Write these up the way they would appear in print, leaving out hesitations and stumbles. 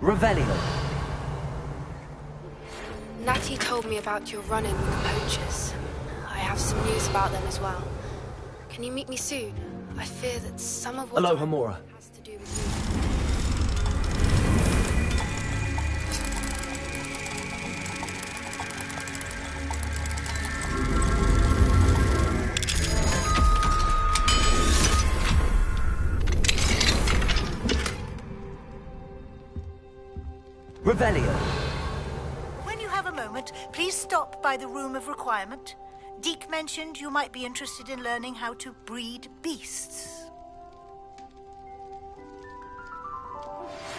Revelio. Natty told me about your run-in with the poachers. I have some news about them as well. Can you meet me soon? I fear that some of what Aloha, Mora. has to do with you. Revelio. When you have a moment, please stop by the Room of Requirement. Deke mentioned you might be interested in learning how to breed beasts.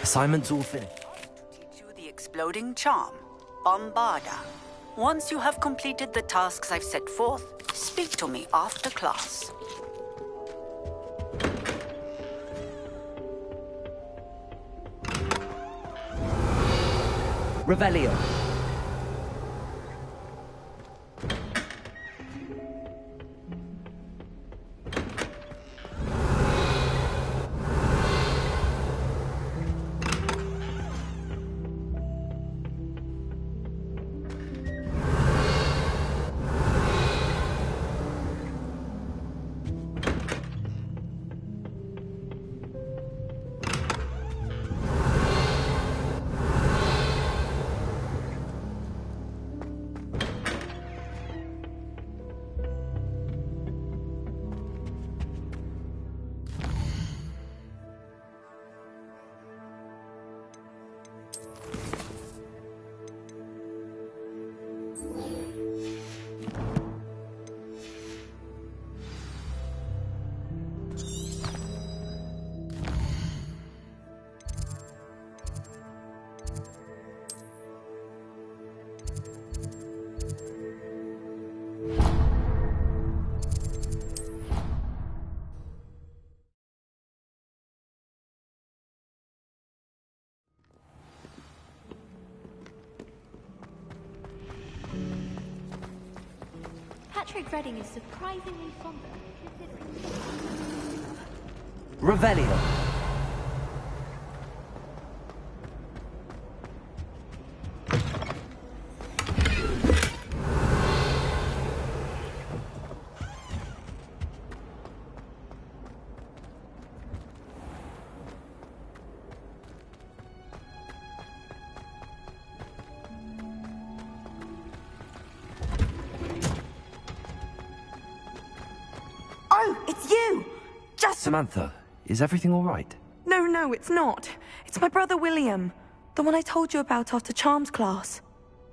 Assignment's all finished. To teach you the exploding charm, Bombarda. Once you have completed the tasks I've set forth, speak to me after class. Revelio. Patrick Redding is surprisingly fond of Revelio. Oh, it's you! Just... Samantha, is everything all right? No, it's not. It's my brother William. The one I told you about after Charms class.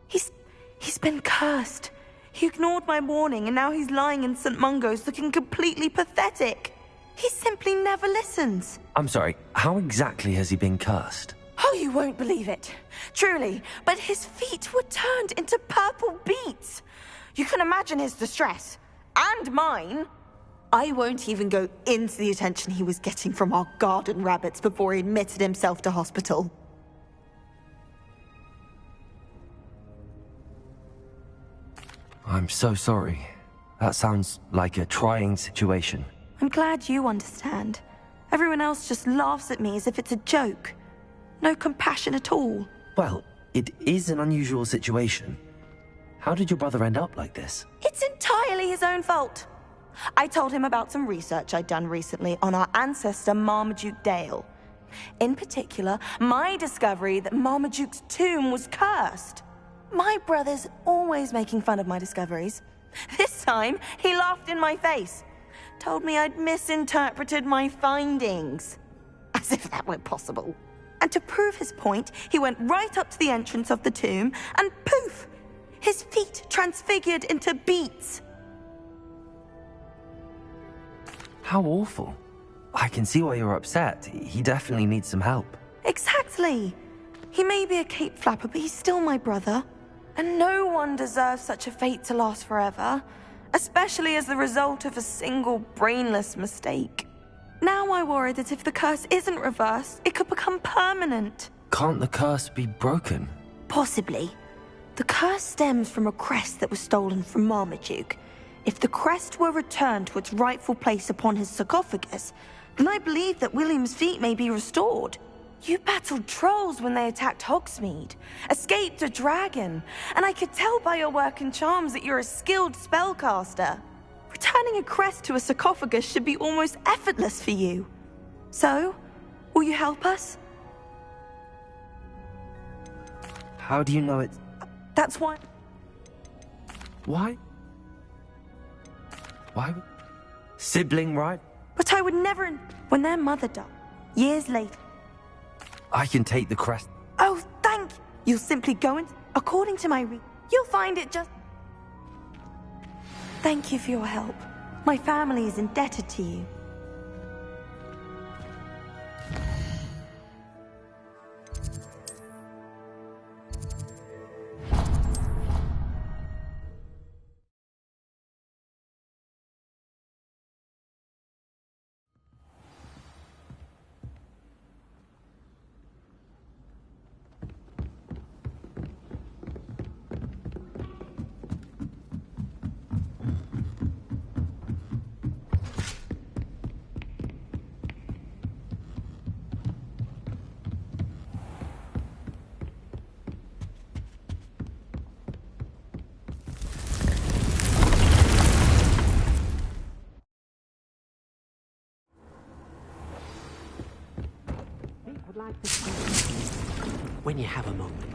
He's been cursed. He ignored my warning and now he's lying in St. Mungo's looking completely pathetic. He simply never listens. I'm sorry, how exactly has he been cursed? Oh, you won't believe it. Truly, but his feet were turned into purple beets. You can imagine his distress. And mine. I won't even go into the attention he was getting from our garden rabbits before he admitted himself to hospital. I'm so sorry. That sounds like a trying situation. I'm glad you understand. Everyone else just laughs at me as if it's a joke. No compassion at all. Well, it is an unusual situation. How did your brother end up like this? It's entirely his own fault. I told him about some research I'd done recently on our ancestor Marmaduke Dale. In particular, my discovery that Marmaduke's tomb was cursed. My brother's always making fun of my discoveries. This time, he laughed in my face. Told me I'd misinterpreted my findings. As if that were possible. And to prove his point, he went right up to the entrance of the tomb and poof! His feet transfigured into beets. How awful. I can see why you're upset. He definitely needs some help. Exactly. He may be a cape flapper, but he's still my brother. And no one deserves such a fate to last forever, especially as the result of a single brainless mistake. Now I worry that if the curse isn't reversed, it could become permanent. Can't the curse be broken? Possibly. The curse stems from a crest that was stolen from Marmaduke. If the crest were returned to its rightful place upon his sarcophagus, then I believe that William's feet may be restored. You battled trolls when they attacked Hogsmeade, escaped a dragon, and I could tell by your work and charms that you're a skilled spellcaster. Returning a crest to a sarcophagus should be almost effortless for you. So, will you help us? How do you know it? That's why... Why? Why? Sibling, right? But I would never... When their mother died, years later... I can take the crest. Oh, thank you. You'll simply go and... According to my you'll find it just... Thank you for your help. My family is indebted to you. When you have a moment.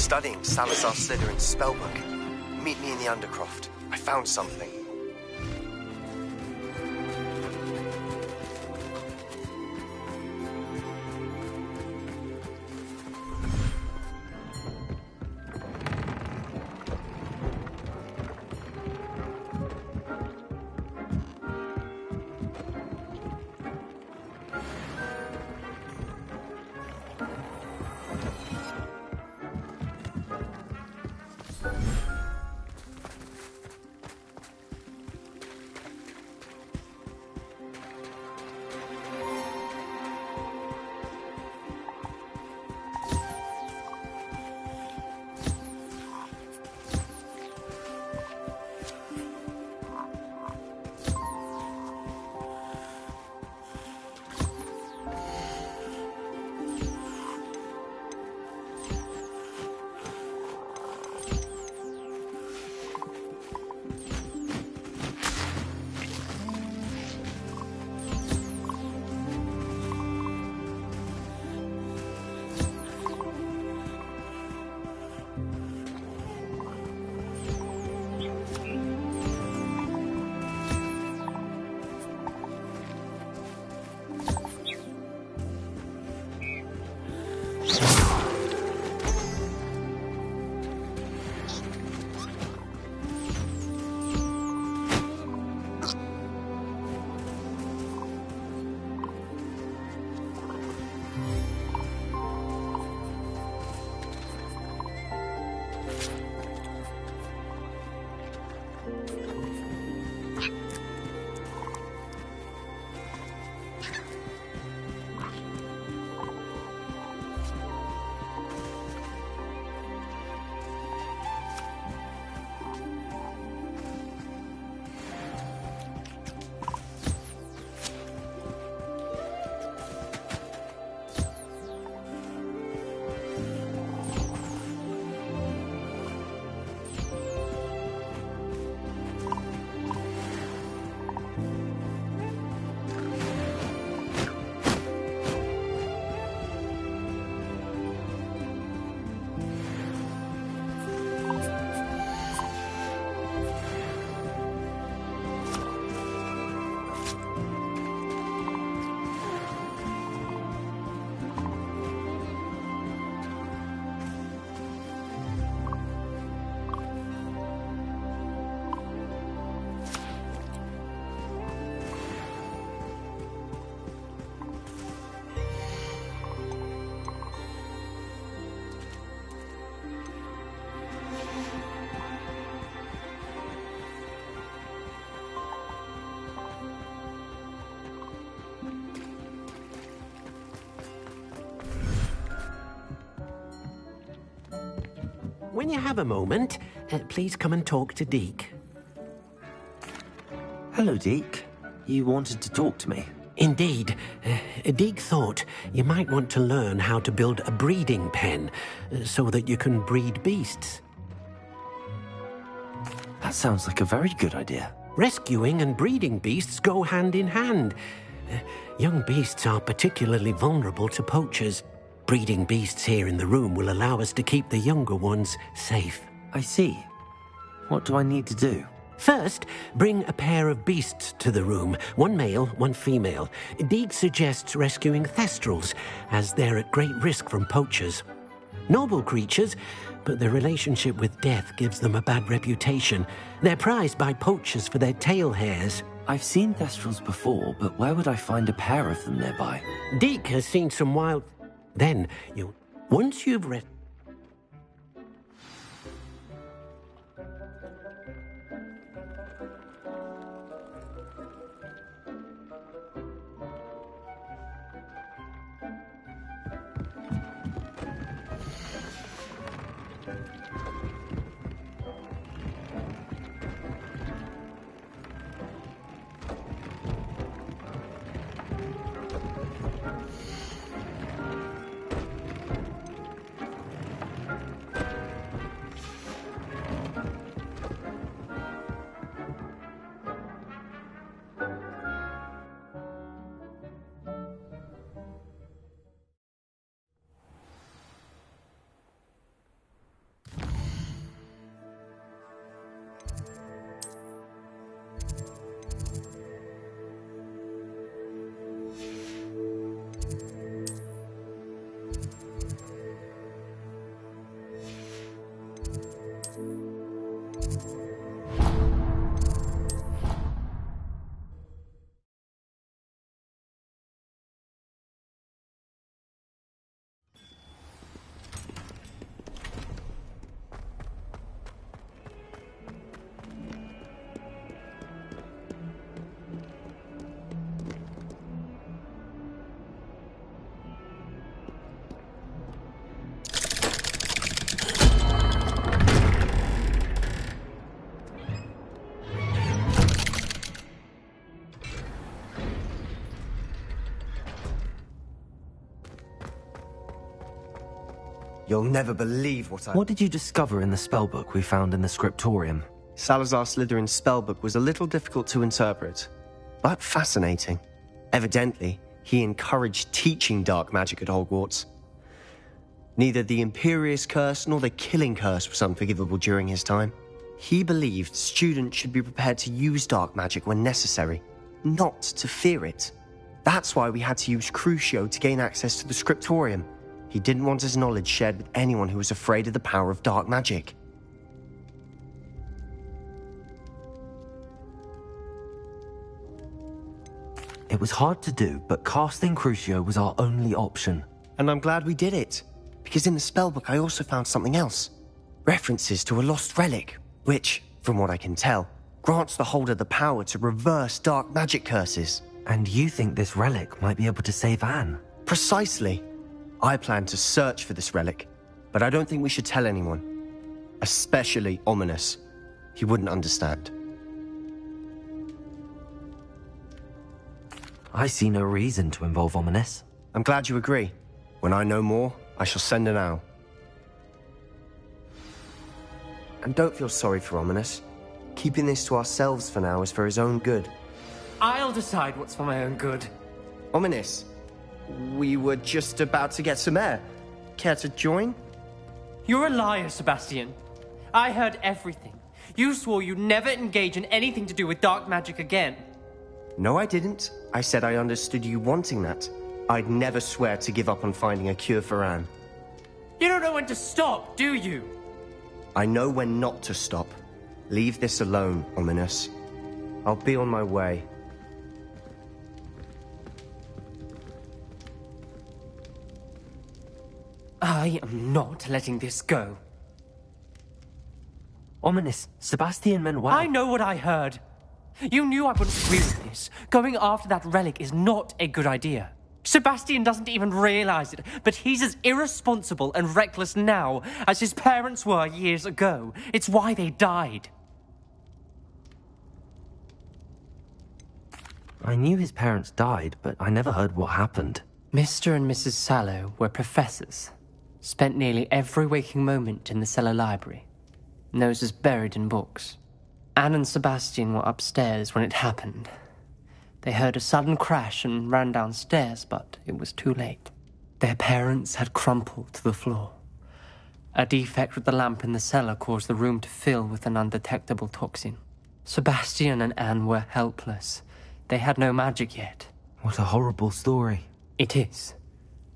studying Salazar Slytherin's spellbook. Meet me in the Undercroft. I found something. When you have a moment, please come and talk to Deke. Hello, Deke. You wanted to talk to me? Indeed. Deke thought you might want to learn how to build a breeding pen so that you can breed beasts. That sounds like a very good idea. Rescuing and breeding beasts go hand in hand. Young beasts are particularly vulnerable to poachers. Breeding beasts here in the room will allow us to keep the younger ones safe. I see. What do I need to do? First, bring a pair of beasts to the room, one male, one female. Deke suggests rescuing thestrals, as they're at great risk from poachers. Noble creatures, but their relationship with death gives them a bad reputation. They're prized by poachers for their tail hairs. I've seen thestrals before, but where would I find a pair of them nearby? Deke has seen some wild... Then, once you've read... You'll never believe what I... What did you discover in the spellbook we found in the scriptorium? Salazar Slytherin's spellbook was a little difficult to interpret, but fascinating. Evidently, he encouraged teaching dark magic at Hogwarts. Neither the Imperious Curse nor the Killing Curse was unforgivable during his time. He believed students should be prepared to use dark magic when necessary, not to fear it. That's why we had to use Crucio to gain access to the scriptorium. He didn't want his knowledge shared with anyone who was afraid of the power of dark magic. It was hard to do, but casting Crucio was our only option. And I'm glad we did it, because in the spellbook I also found something else. References to a lost relic, which, from what I can tell, grants the holder the power to reverse dark magic curses. And you think this relic might be able to save Anne? Precisely. I plan to search for this relic, but I don't think we should tell anyone. Especially Ominous. He wouldn't understand. I see no reason to involve Ominous. I'm glad you agree. When I know more, I shall send an owl. And don't feel sorry for Ominous. Keeping this to ourselves for now is for his own good. I'll decide what's for my own good. Ominous, we were just about to get some air. Care to join? You're a liar, Sebastian. I heard everything. You swore you'd never engage in anything to do with dark magic again. No, I didn't. I said I understood you wanting that. I'd never swear to give up on finding a cure for Anne. You don't know when to stop, do you? I know when not to stop. Leave this alone, Ominous. I'll be on my way. I am not letting this go. Ominous, Sebastian meant well. I know what I heard. You knew I wouldn't agree with this. Going after that relic is not a good idea. Sebastian doesn't even realize it, but he's as irresponsible and reckless now as his parents were years ago. It's why they died. I knew his parents died, but I never heard what happened. Mr. and Mrs. Sallow were professors. Spent nearly every waking moment in the cellar library. Noses buried in books. Anne and Sebastian were upstairs when it happened. They heard a sudden crash and ran downstairs, but it was too late. Their parents had crumpled to the floor. A defect with the lamp in the cellar caused the room to fill with an undetectable toxin. Sebastian and Anne were helpless. They had no magic yet. What a horrible story. It is.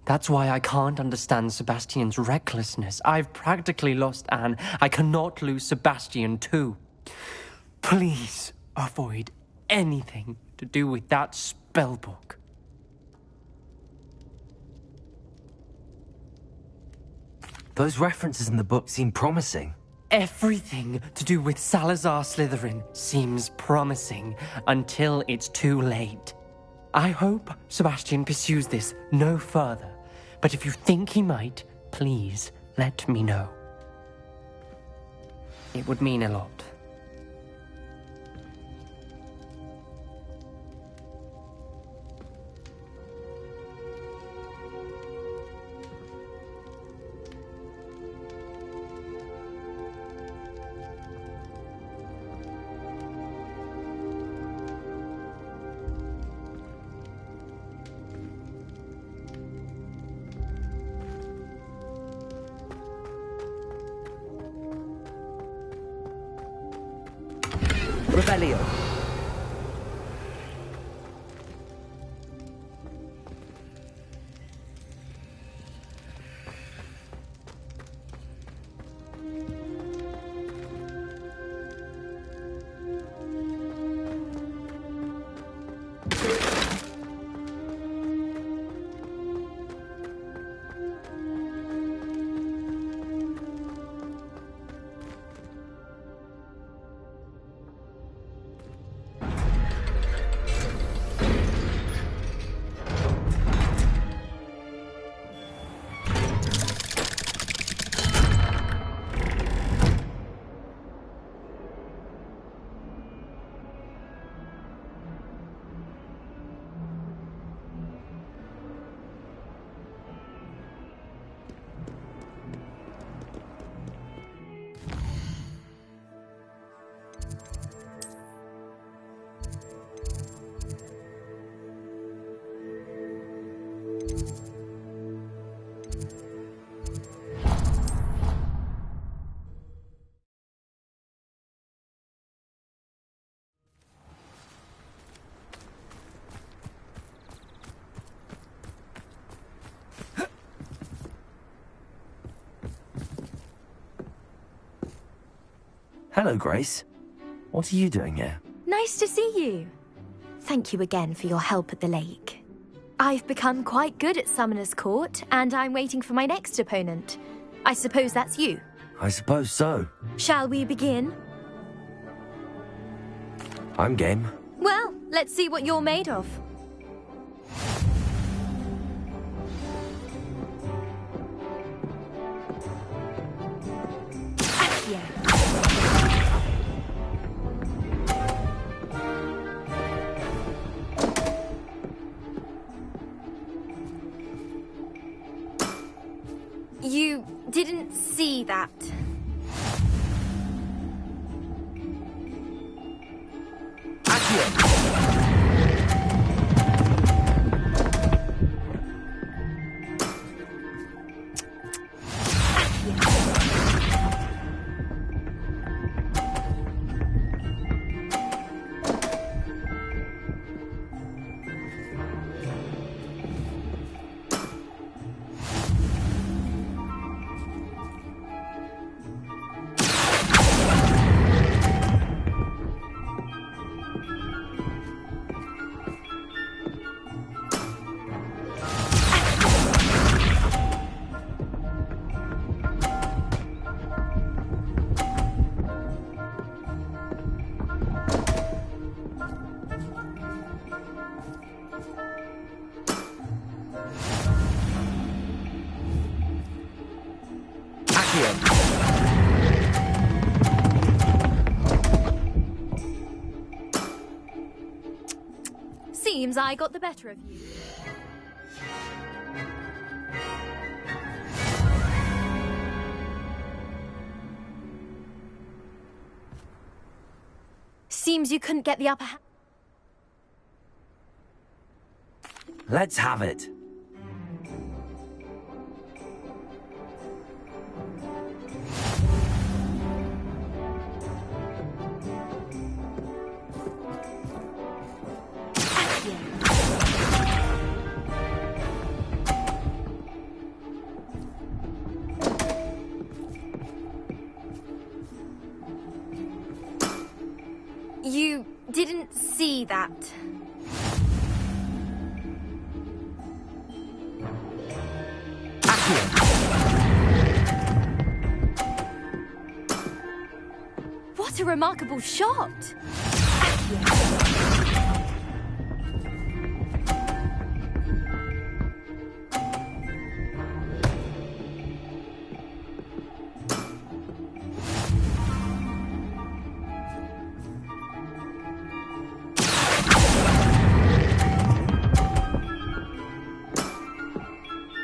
That's why I can't understand Sebastian's recklessness. I've practically lost Anne. I cannot lose Sebastian too. Please avoid anything to do with that spellbook. Those references in the book seem promising. Everything to do with Salazar Slytherin seems promising until it's too late. I hope Sebastian pursues this no further, but if you think he might, please let me know. It would mean a lot. Revelio. Hello, Grace. What are you doing here? Nice to see you. Thank you again for your help at the lake. I've become quite good at Summoner's Court, and I'm waiting for my next opponent. I suppose that's you. I suppose so. Shall we begin? I'm game. Well, let's see what you're made of. Accio. You didn't see that. Seems I got the better of you. Seems you couldn't get the upper hand. Let's have it. You didn't see that. What a remarkable shot!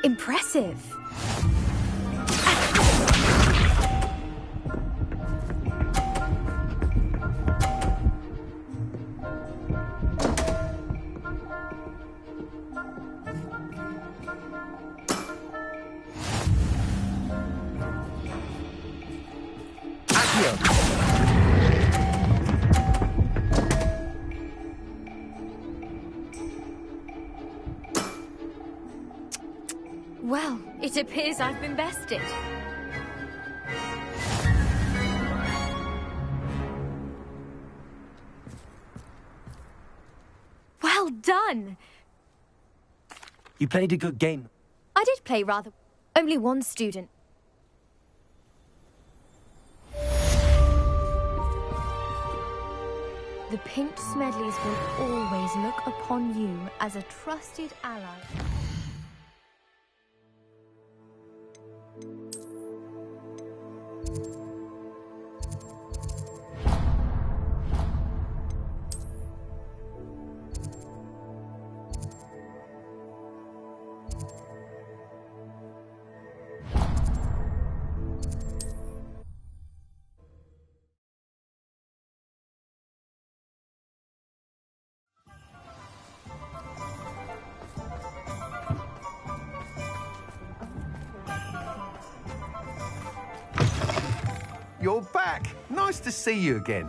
Impressive. Well, it appears I've been bested. Well done! You played a good game. I did play rather. Only one student. The Pink Smedleys will always look upon you as a trusted ally. You're back. Nice to see you again.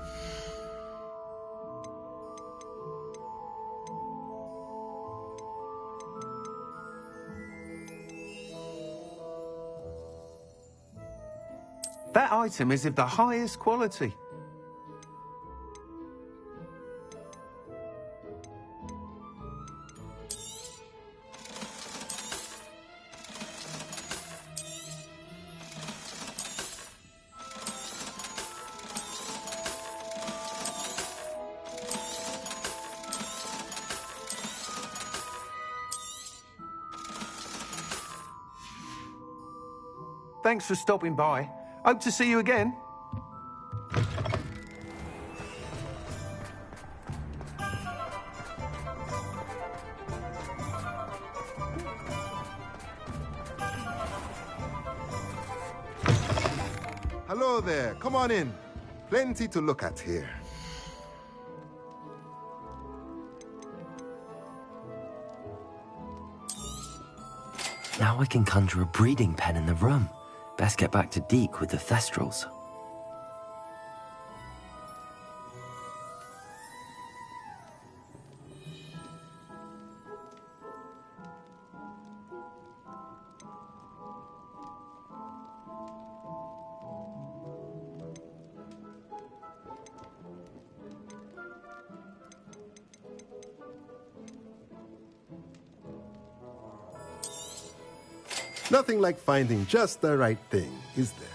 That item is of the highest quality. Thanks for stopping by. Hope to see you again. Hello there. Come on in. Plenty to look at here. Now I can conjure a breeding pen in the room. Best get back to Deke with the Thestrals. Nothing like finding just the right thing, is there?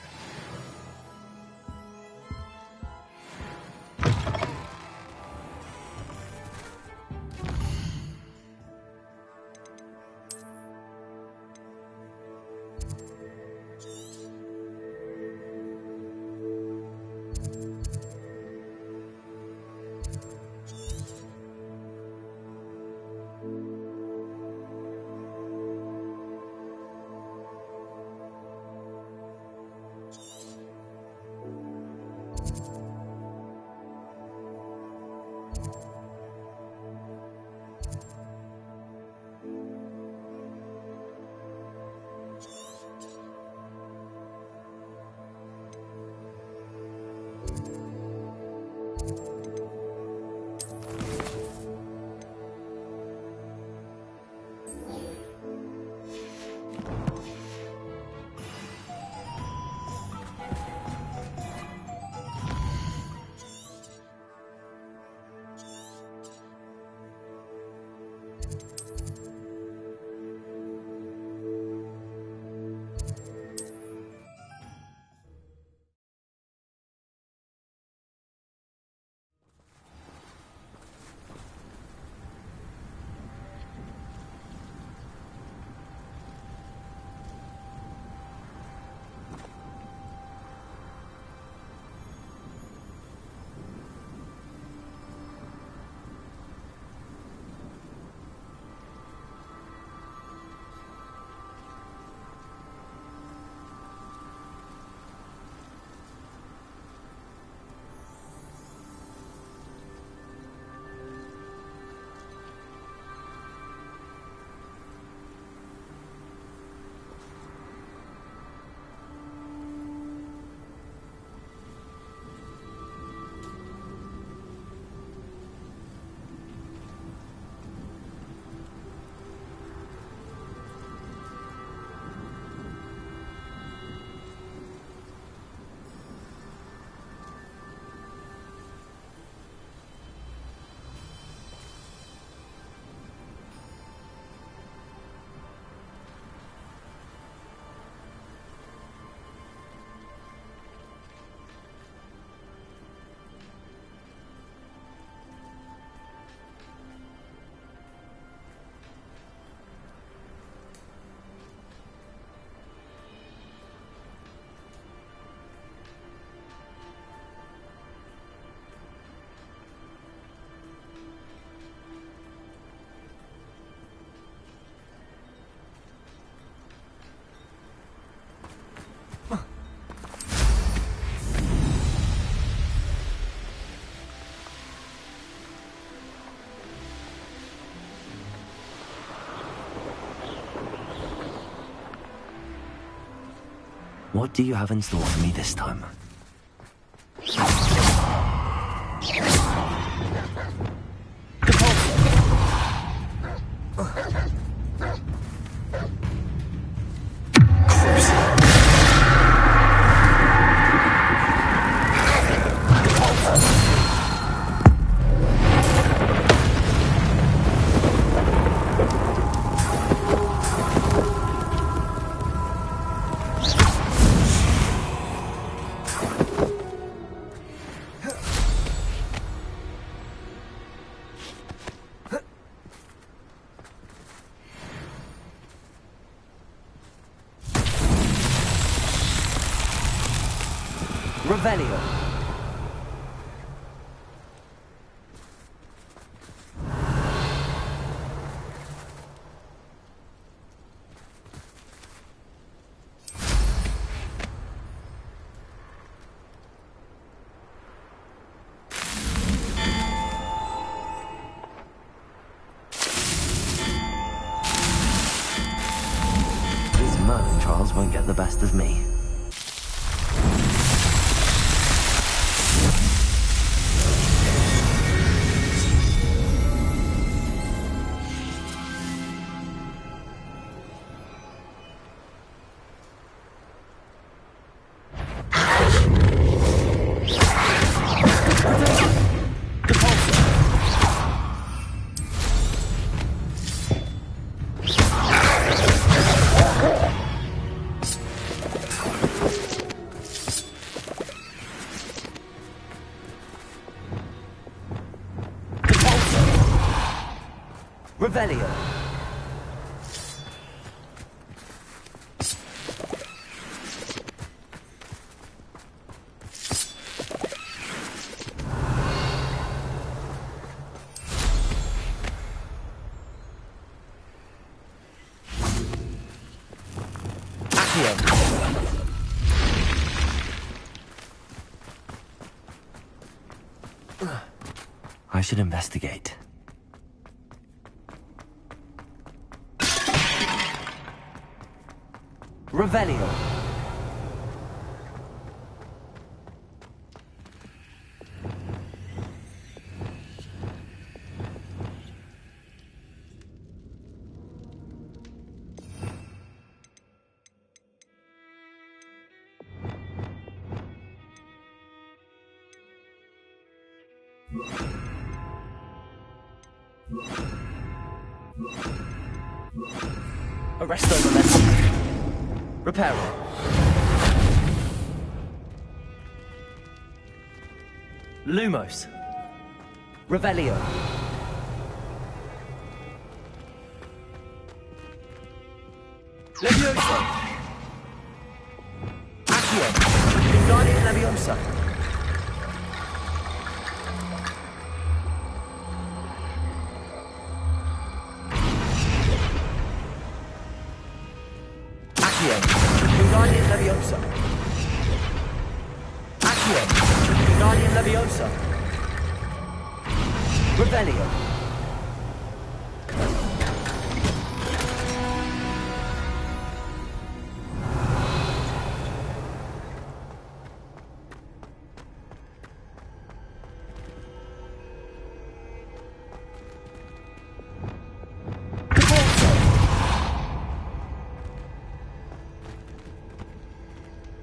What do you have in store for me this time? Revelio. These Merlin trials won't get the best of me. Revelio. I should investigate. Revelio. Arresto momentum. Reparo. Lumos. Revelio. Levioso. Accio. Wingardium Leviosa. Accio. Wingardium Leviosa. Accio. Wingardium Leviosa. Revelio.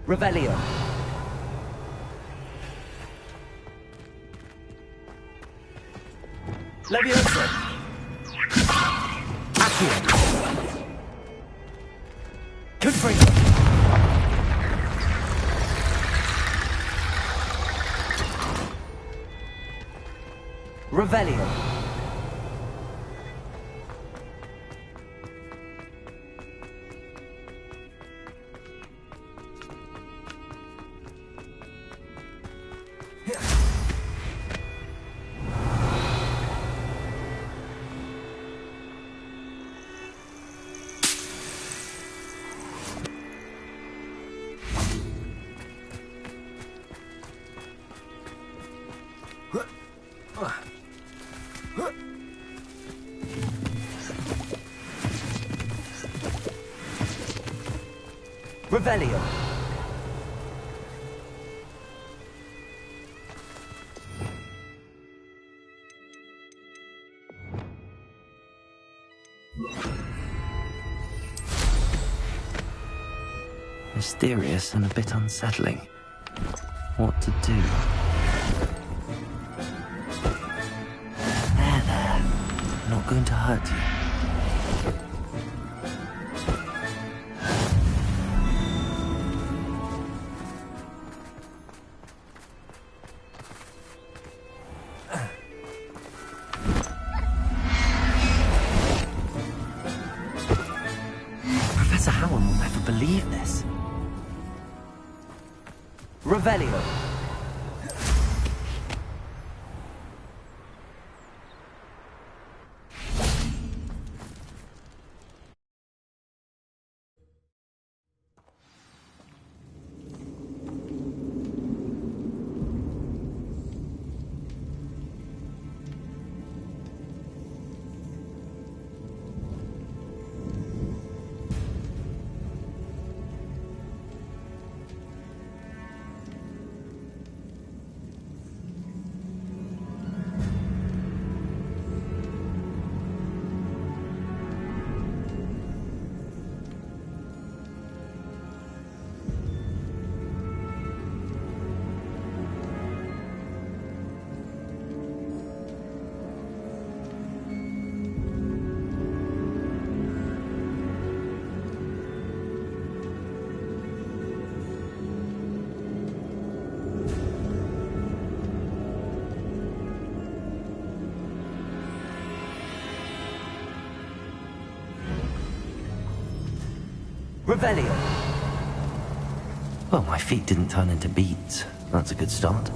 Revelio. Levioso. Accio. Confringo. Revelio. Revelio. Mysterious and a bit unsettling. What to do? There. Not going to hurt you. Professor Howard will never believe this. Revelio. Revelio. Well, my feet didn't turn into beads. That's a good start.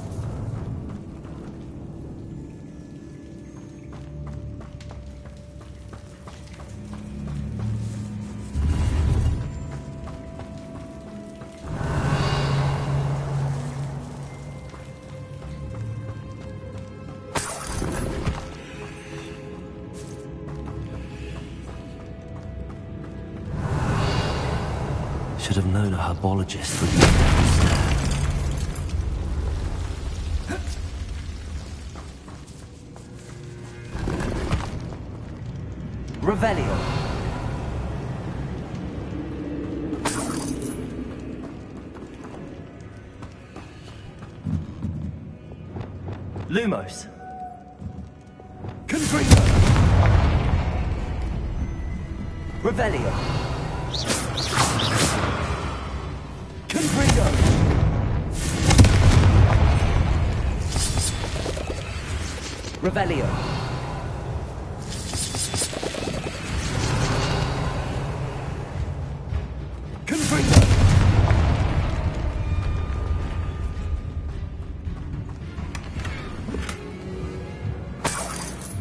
Should have known a herbologist would be downstairs. Revelio. Lumos. Confringo. Revelio. Confringo. Revelio. Confringo.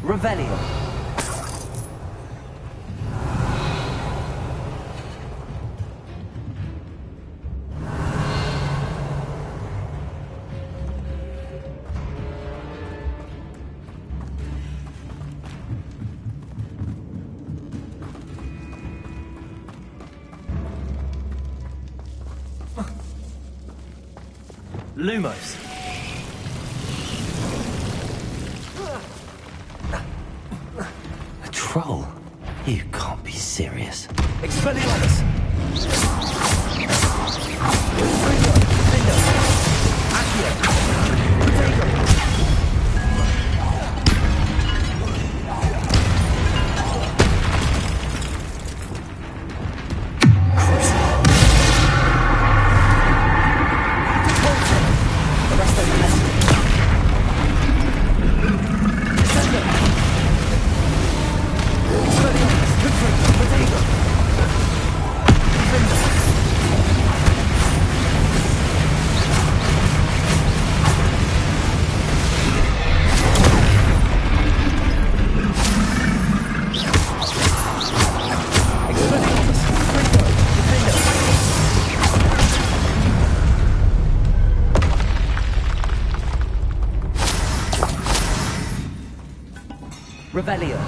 Revelio. Lumos. A troll? You can't be serious. Expelliarmus! Revelio.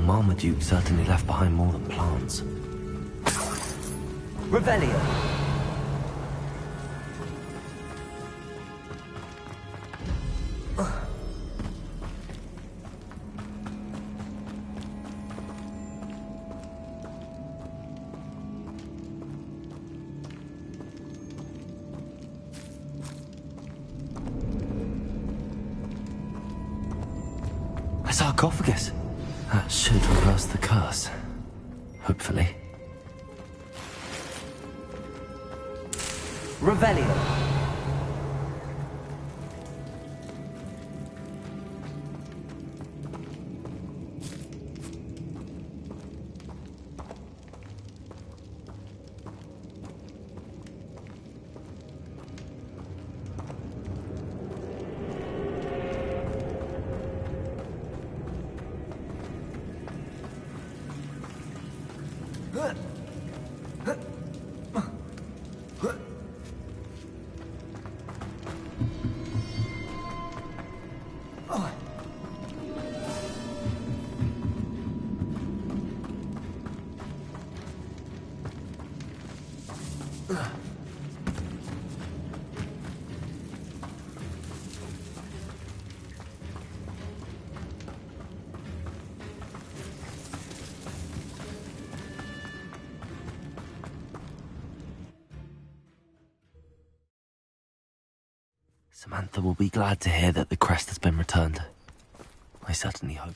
Marmaduke certainly left behind more than plants. Revelio. A sarcophagus. That should reverse the curse. Hopefully. Revelio. Samantha will be glad to hear that the crest has been returned. I certainly hope.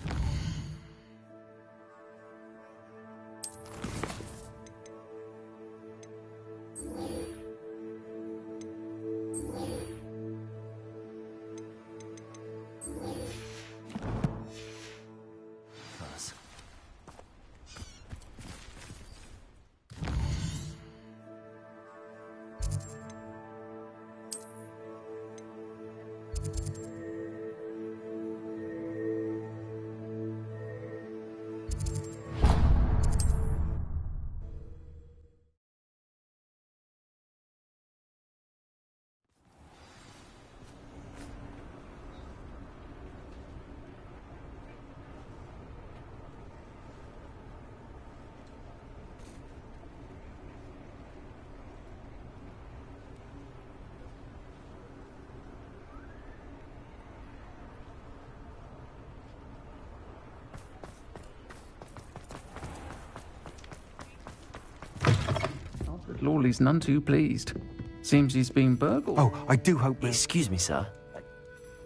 Lawley's none too pleased. Seems he's been burgled. Oh, I do hope... Excuse me, sir.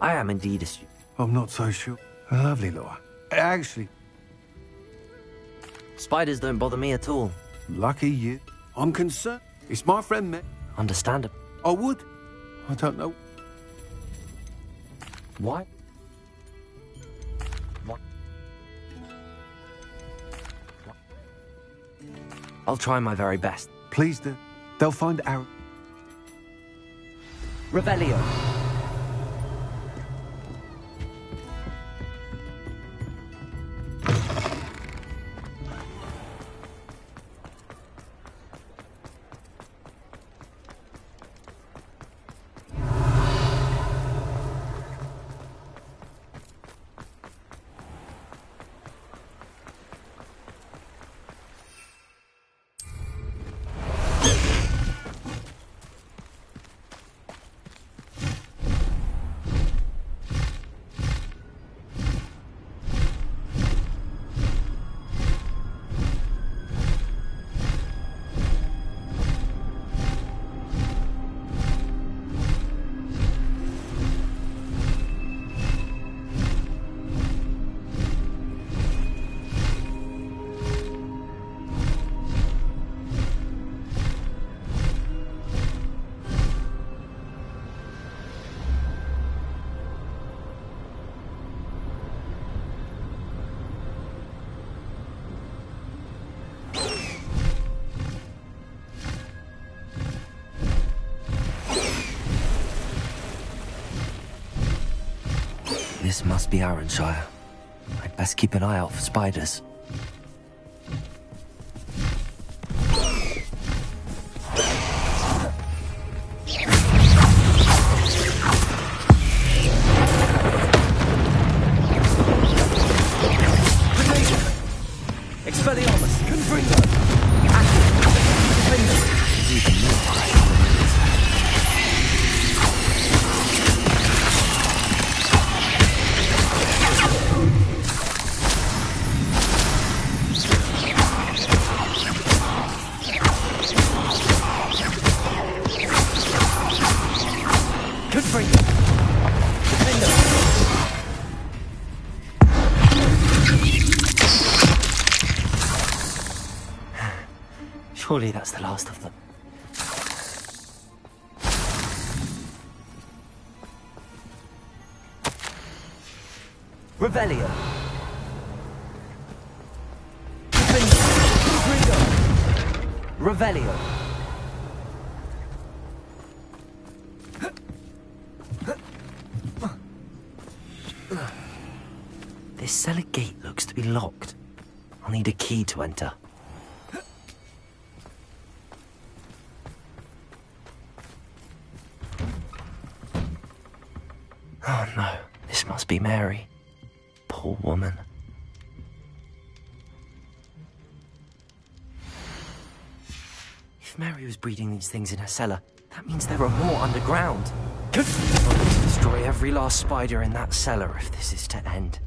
I am indeed a I'm not so sure. Lovely, Laura. Actually... Spiders don't bother me at all. Lucky you. I'm concerned. It's my friend, Matt. Understandable. I would. I don't know. Why? What? I'll try my very best. Please do. They'll find Aaron. Revelio. This must be Arranshire. I'd best keep an eye out for spiders. Expelliarmus! Confringo! Surely that's the last of them. Revelio! Revelio! This cellar gate looks to be locked. I'll need a key to enter. Oh no, this must be Mary. Poor woman. If Mary was breeding these things in her cellar, that means there are more underground. I need to destroy every last spider in that cellar if this is to end.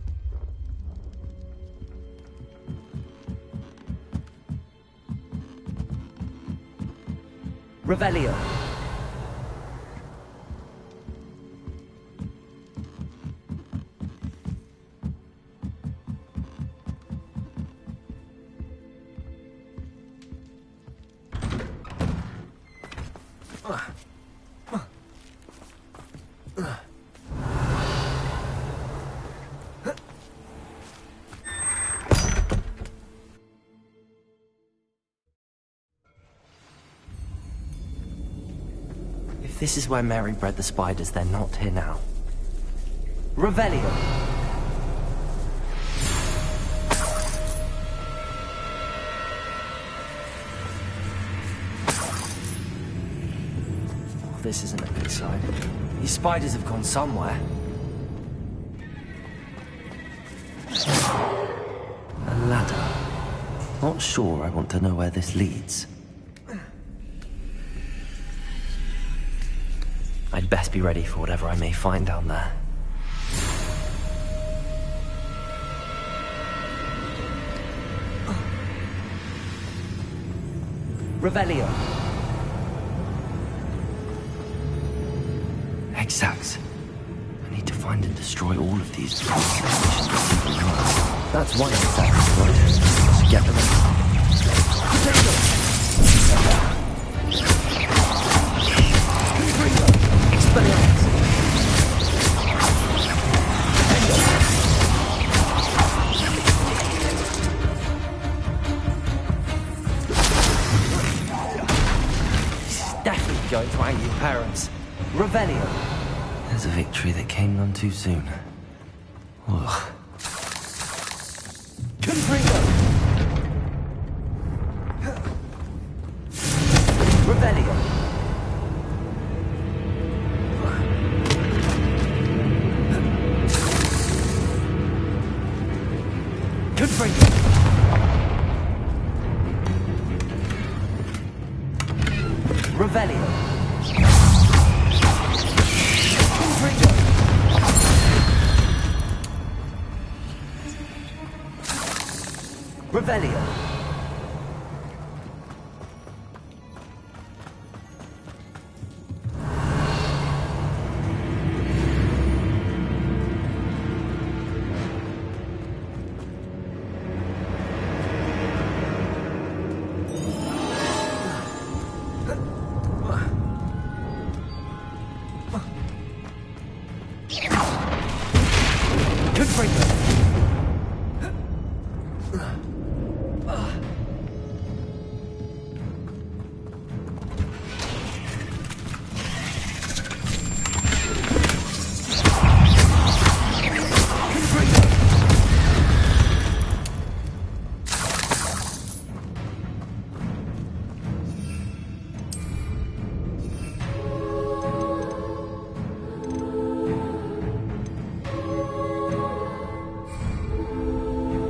Revelio! If this is where Mary bred the spiders, they're not here now. Revelio! Oh, this isn't a good sign. These spiders have gone somewhere. A ladder. Not sure I want to know where this leads. I'd best be ready for whatever I may find down there. Revelio. Exact. I need to find and destroy all of these. That's one exact. Right. Get them. Definitely going to anger your parents. Revelio. There's a victory that came none too soon. Ugh. Confringo. Revelio. Confringo. Revelio. Confringo. Revelio.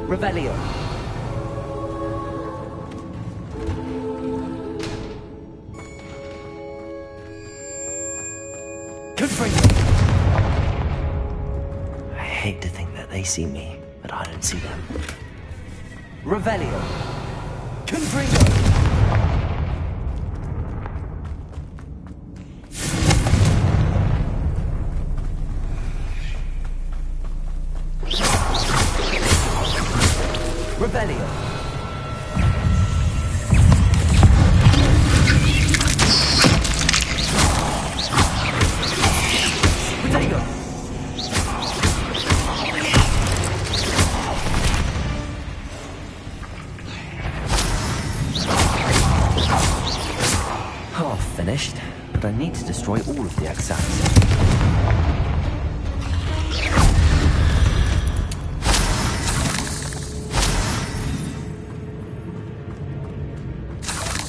Revelio. Confringo. I hate to think that they see me, but I don't see them. Revelio. Confringo. Revelio. Potato. Half finished, but I need to destroy all of the exacts.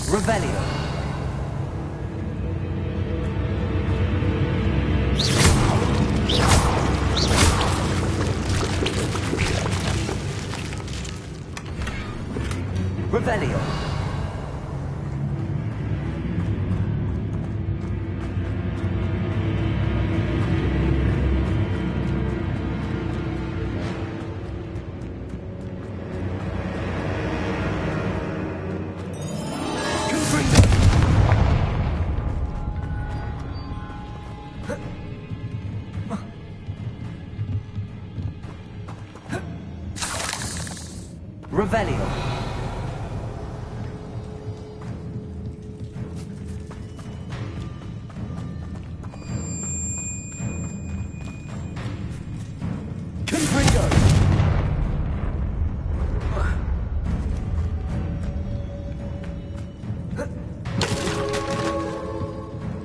Revelio. Revelio. Revelio.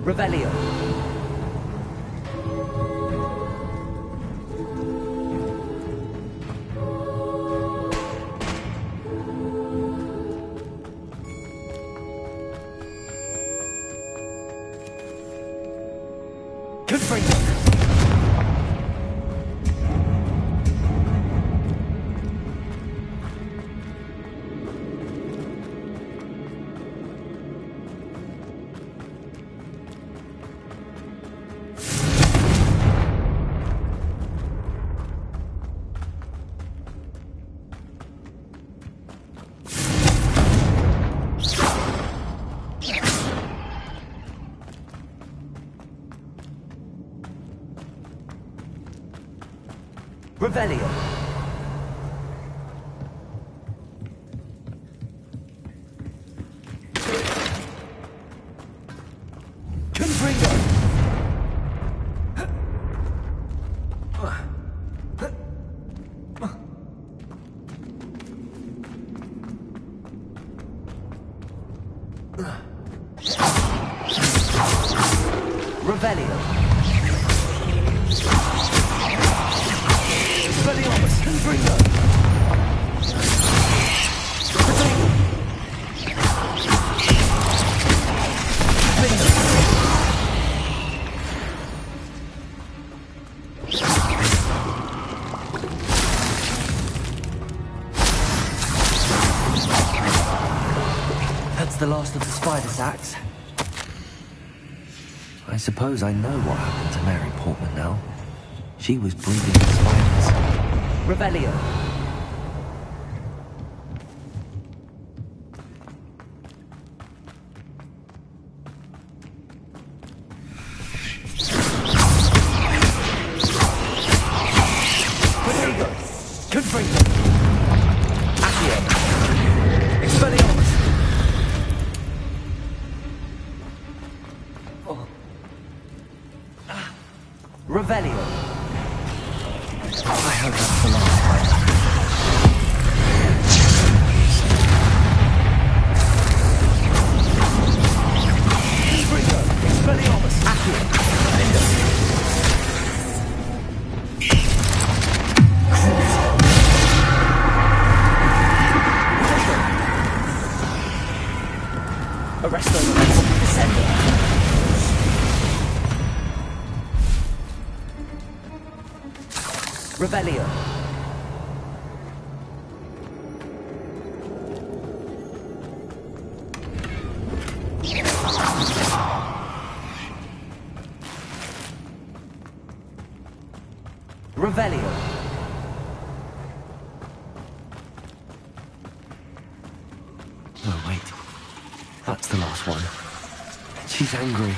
Revelio. Confringo. Revelio. Confringo. Revelio. Expelliarmus, Confringo. That's the last of the spider sacks. I suppose I know what happened to Mary Portman now. She was breeding the spiders. Revelio. Confringo. Confringo. Accio. Expelliarmus. Oh. Revelio. I hope that's the last fight. Confringo. Expelliarmus. Accio. Arresto. Descendo. Revelio. Revelio. Oh, wait. That's the last one. She's angry.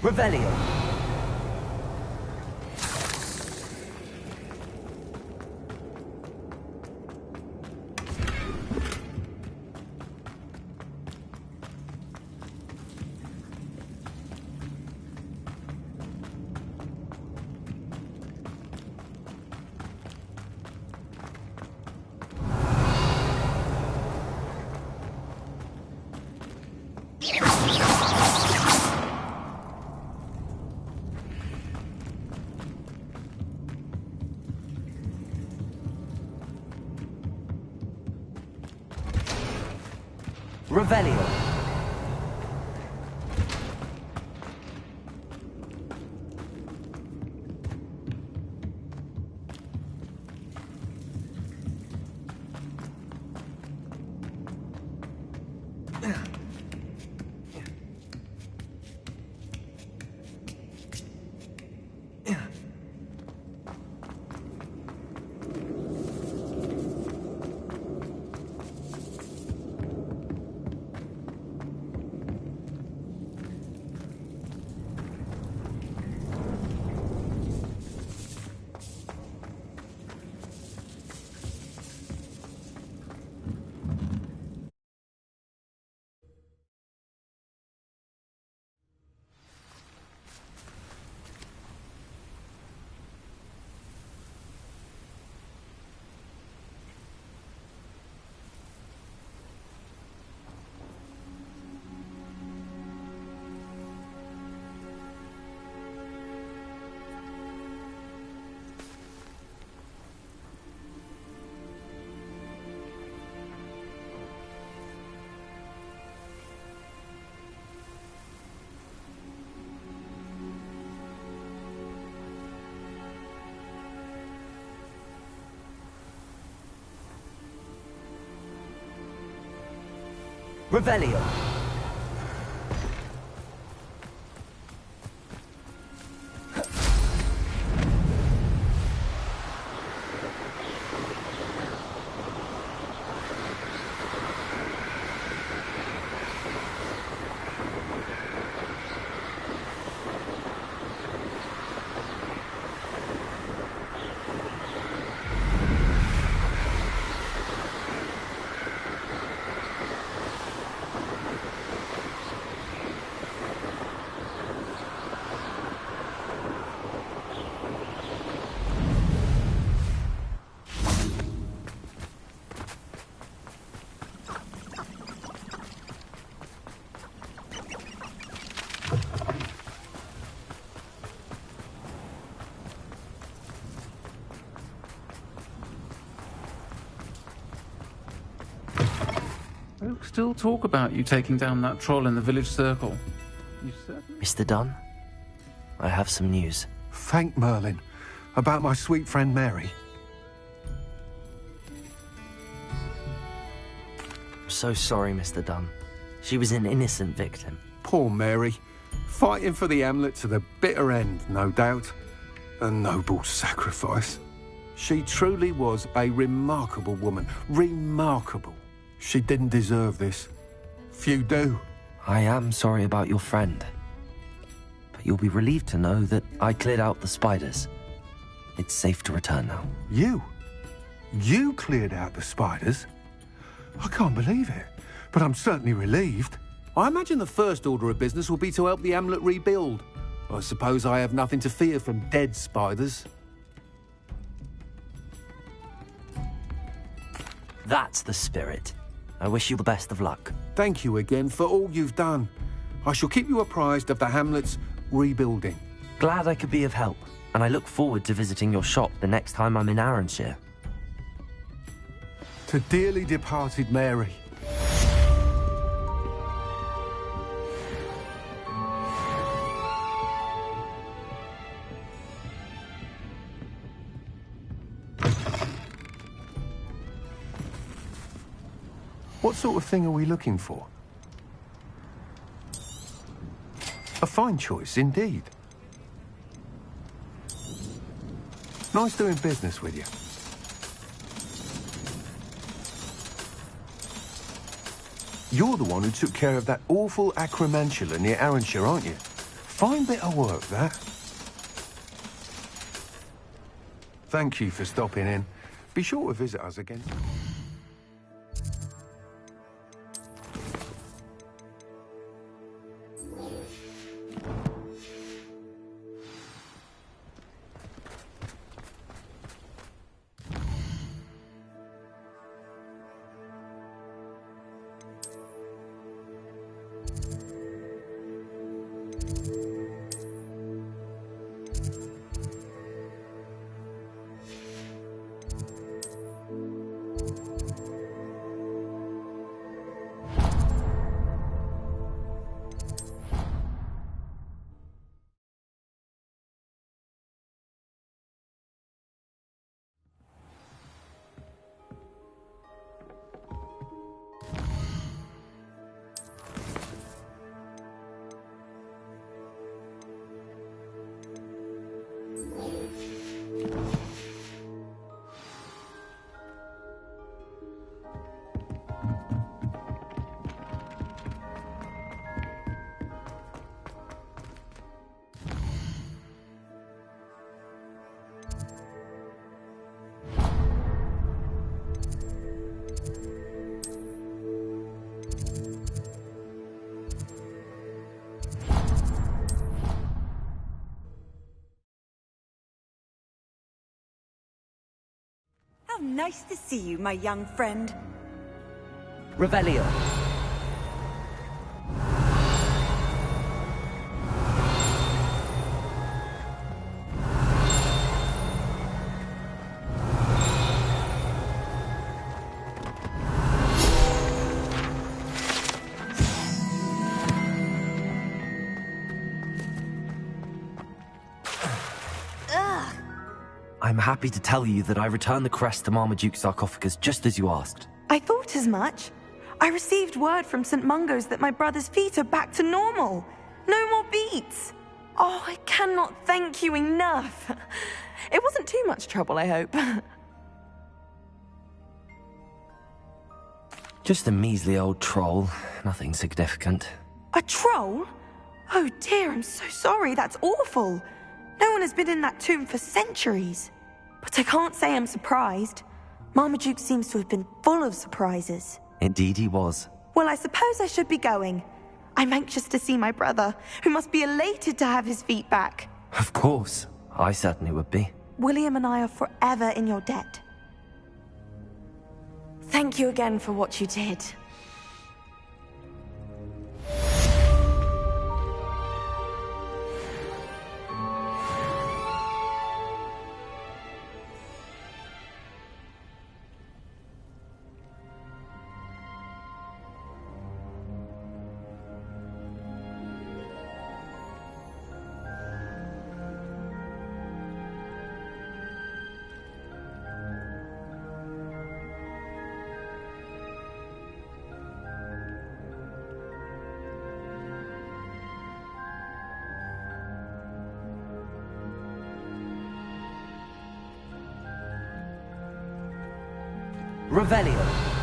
Revelio. Revelio. Revelio. They'll still talk about you taking down that troll in the village circle. You certainly... Mr. Dunn, I have some news. Thank Merlin. About my sweet friend Mary. I'm so sorry, Mr. Dunn. She was an innocent victim. Poor Mary. Fighting for the Hamlet to the bitter end, no doubt. A noble sacrifice. She truly was a remarkable woman. Remarkable. She didn't deserve this. Few do. I am sorry about your friend. But you'll be relieved to know that I cleared out the spiders. It's safe to return now. You? You cleared out the spiders? I can't believe it, but I'm certainly relieved. I imagine the first order of business will be to help the Hamlet rebuild. I suppose I have nothing to fear from dead spiders. That's the spirit. I wish you the best of luck. Thank you again for all you've done. I shall keep you apprised of the Hamlet's rebuilding. Glad I could be of help, and I look forward to visiting your shop the next time I'm in Arranshire. To dearly departed Mary. What sort of thing are we looking for? A fine choice, indeed. Nice doing business with you. You're the one who took care of that awful acromantula near Arranshire, aren't you? Fine bit of work, that. Thank you for stopping in. Be sure to visit us again. How nice to see you, my young friend. Revelio. I'm happy to tell you that I returned the crest to Marmaduke's sarcophagus just as you asked. I thought as much. I received word from St. Mungo's that my brother's feet are back to normal. No more beats. Oh, I cannot thank you enough. It wasn't too much trouble, I hope. Just a measly old troll. Nothing significant. A troll? Oh dear, I'm so sorry. That's awful. No one has been in that tomb for centuries. But I can't say I'm surprised. Marmaduke seems to have been full of surprises. Indeed he was. Well, I suppose I should be going. I'm anxious to see my brother, who must be elated to have his feet back. Of course. I certainly would be. William and I are forever in your debt. Thank you again for what you did. Revelio.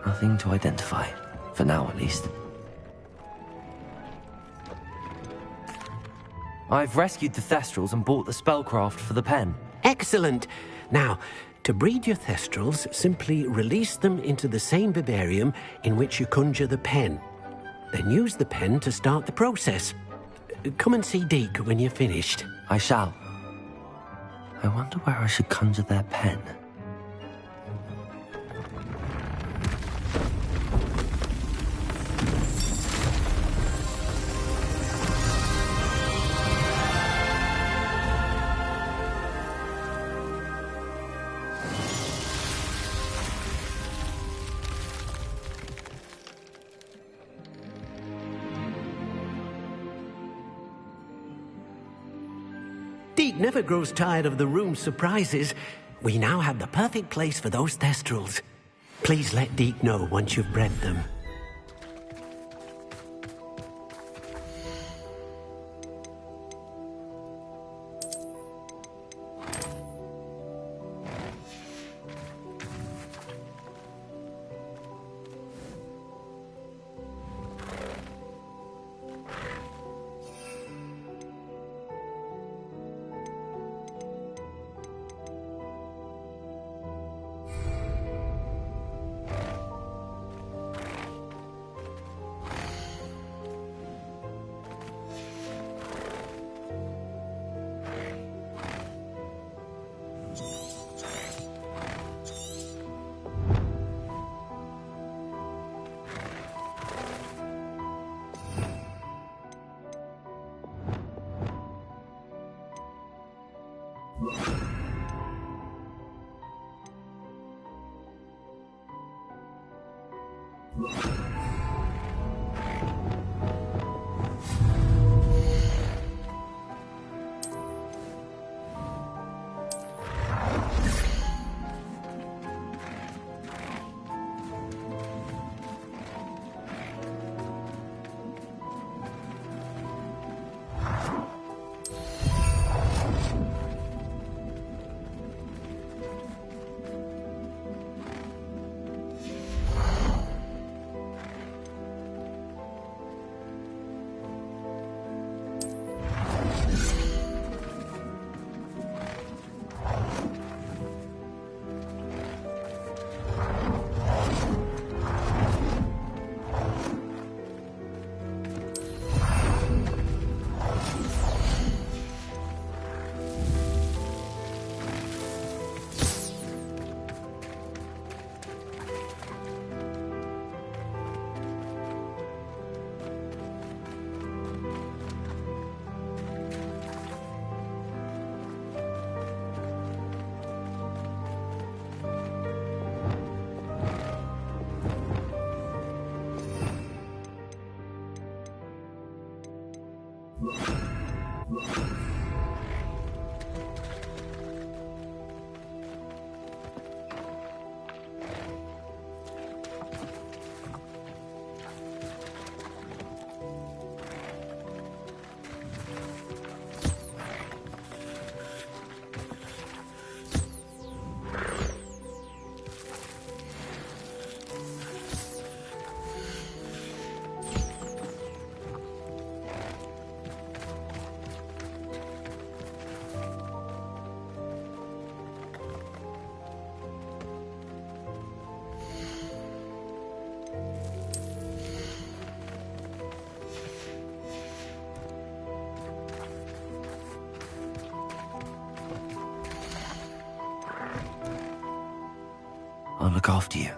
Nothing to identify, for now at least. I've rescued the Thestrals and bought the spellcraft for the pen. Excellent. Now, to breed your Thestrals, simply release them into the same vivarium in which you conjure the pen. Then use the pen to start the process. Come and see Deke when you're finished. I shall. I wonder where I should conjure their pen. Deke never grows tired of the room's surprises. We now have the perfect place for those Thestrals. Please let Deke know once you've bred them. I'll look after you.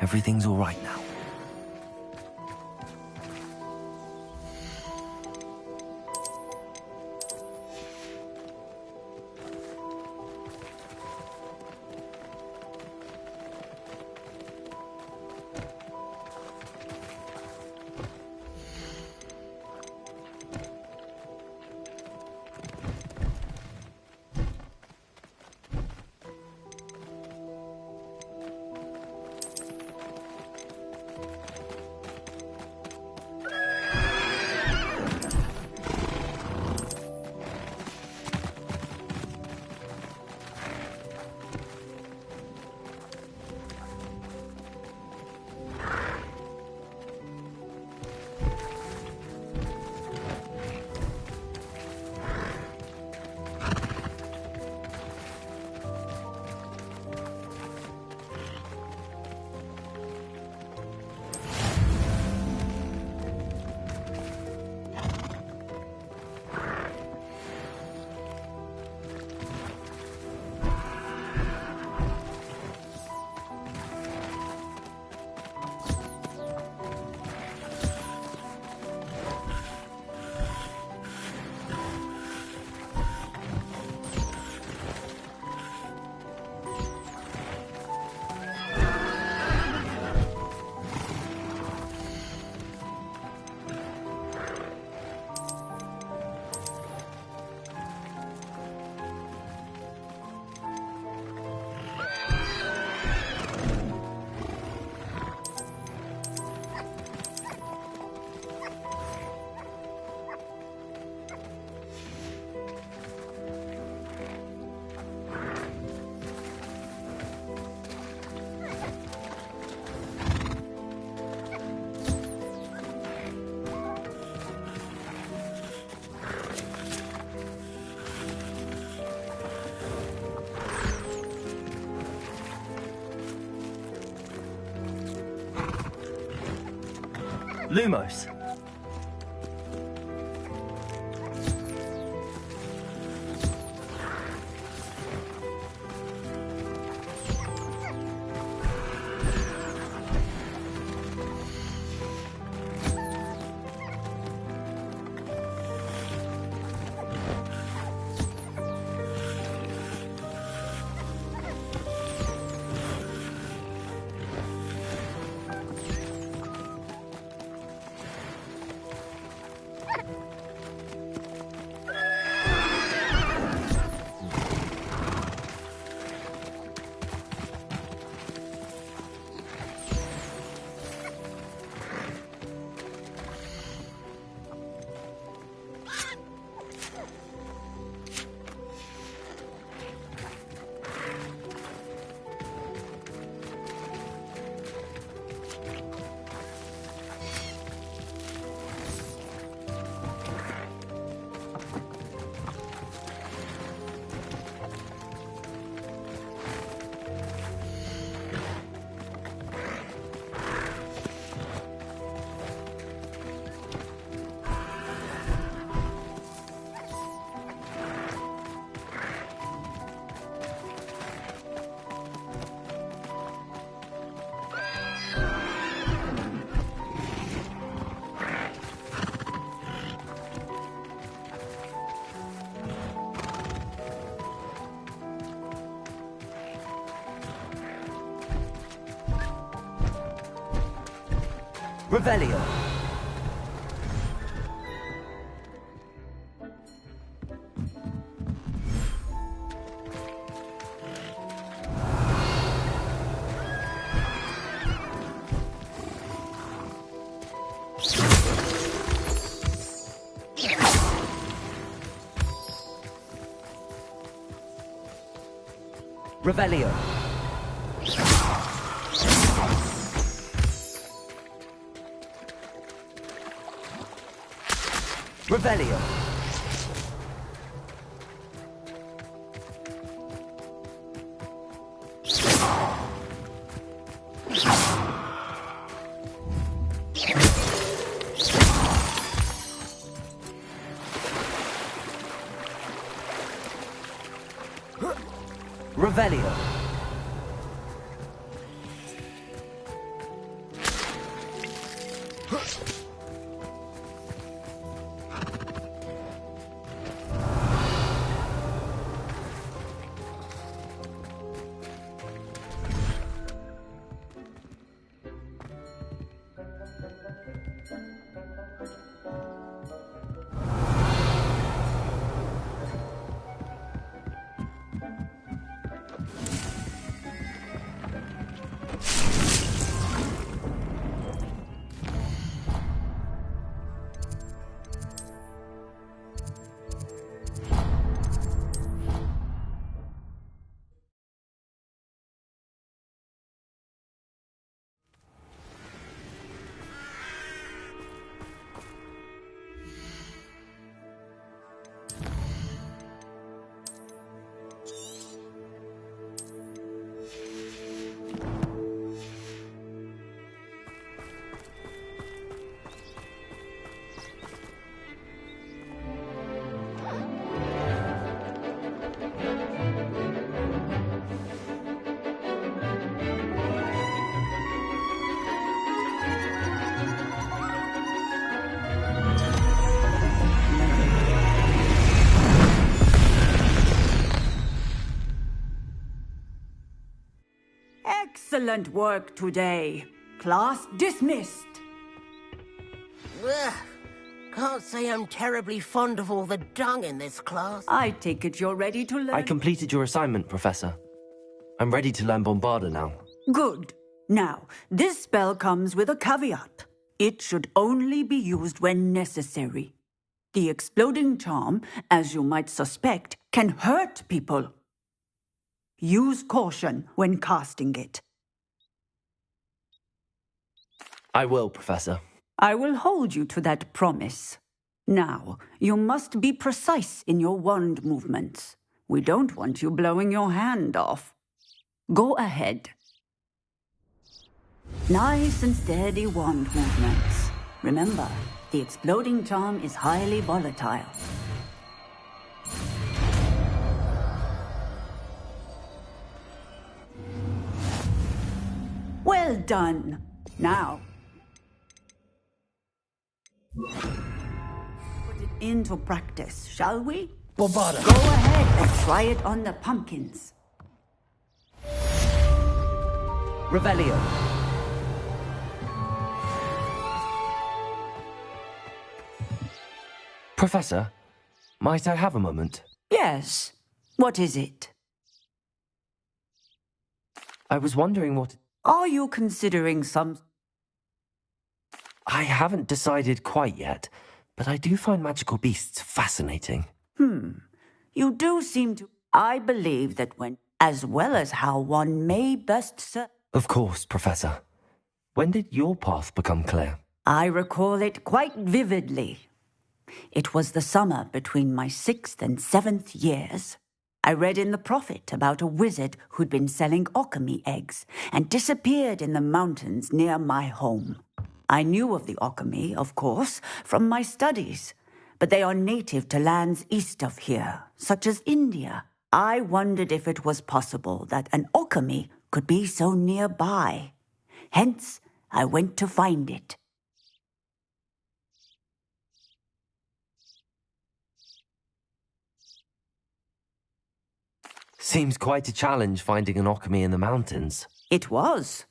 Everything's all right now. Lumos. Revelio. Revelio. Revelio. Revelio. Excellent work today. Class dismissed. Ugh. Can't say I'm terribly fond of all the dung in this class. I take it you're ready to learn. I completed your assignment, Professor. I'm ready to learn Bombarda now. Good. Now, this spell comes with a caveat. It should only be used when necessary. The exploding charm, as you might suspect, can hurt people. Use caution when casting it. I will, Professor. I will hold you to that promise. Now, you must be precise in your wand movements. We don't want you blowing your hand off. Go ahead. Nice and steady wand movements. Remember, the exploding charm is highly volatile. Well done. Now, put it into practice, shall we? Bombarda. Go ahead and try it on the pumpkins. Revelio. Professor, might I have a moment? Yes. What is it? I was wondering what... Are you considering some... I haven't decided quite yet, but I do find magical beasts fascinating. You do seem to... I believe that when... As well as how one may best serve... Of course, Professor. When did your path become clear? I recall it quite vividly. It was the summer between my 6th and 7th years. I read in the Prophet about a wizard who'd been selling alchemy eggs and disappeared in the mountains near my home. I knew of the alchemy, of course, from my studies, but they are native to lands east of here, such as India. I wondered if it was possible that an alchemy could be so nearby. Hence, I went to find it. Seems quite a challenge finding an alchemy in the mountains. It was.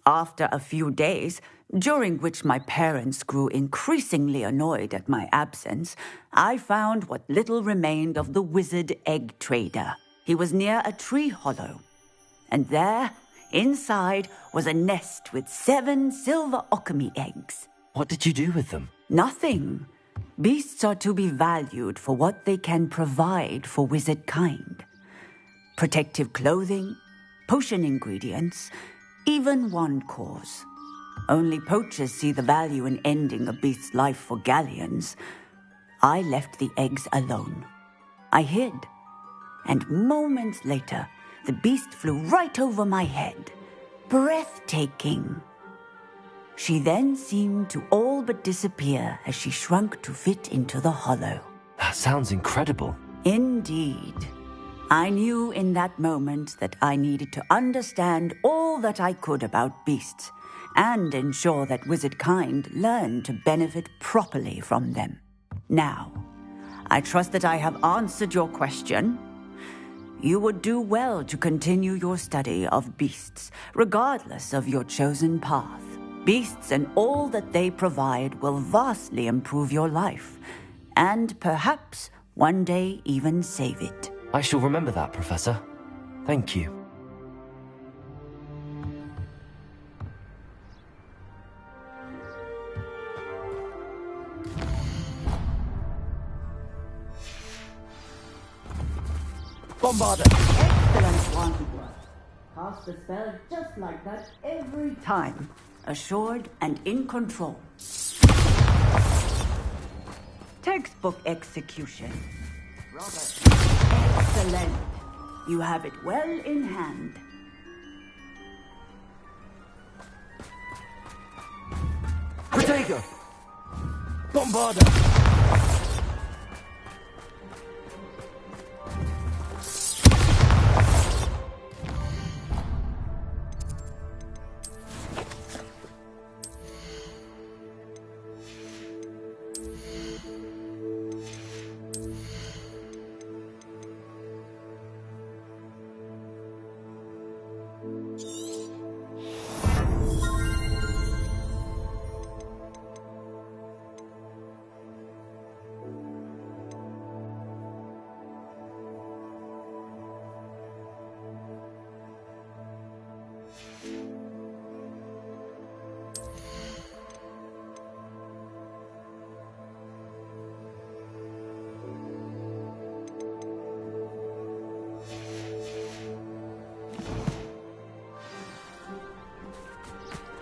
After a few days, during which my parents grew increasingly annoyed at my absence, I found what little remained of the wizard egg trader. He was near a tree hollow, and there, inside, was a nest with 7 silver okami eggs. What did you do with them? Nothing. Beasts are to be valued for what they can provide for wizard kind. Protective clothing, potion ingredients, even wand cores. Only poachers see the value in ending a beast's life for galleons. I left the eggs alone. I hid, and moments later, the beast flew right over my head. Breathtaking. She then seemed to all but disappear as she shrunk to fit into the hollow. That sounds incredible. Indeed. I knew in that moment that I needed to understand all that I could about beasts and ensure that wizard kind learned to benefit properly from them. Now, I trust that I have answered your question. You would do well to continue your study of beasts, regardless of your chosen path. Beasts and all that they provide will vastly improve your life, and perhaps one day even save it. I shall remember that, Professor. Thank you. Bombarder! Excellent one. Cast the spell just like that every time. Assured and in control. Textbook execution. Robert. Excellent. You have it well in hand. Protego! Bombarder!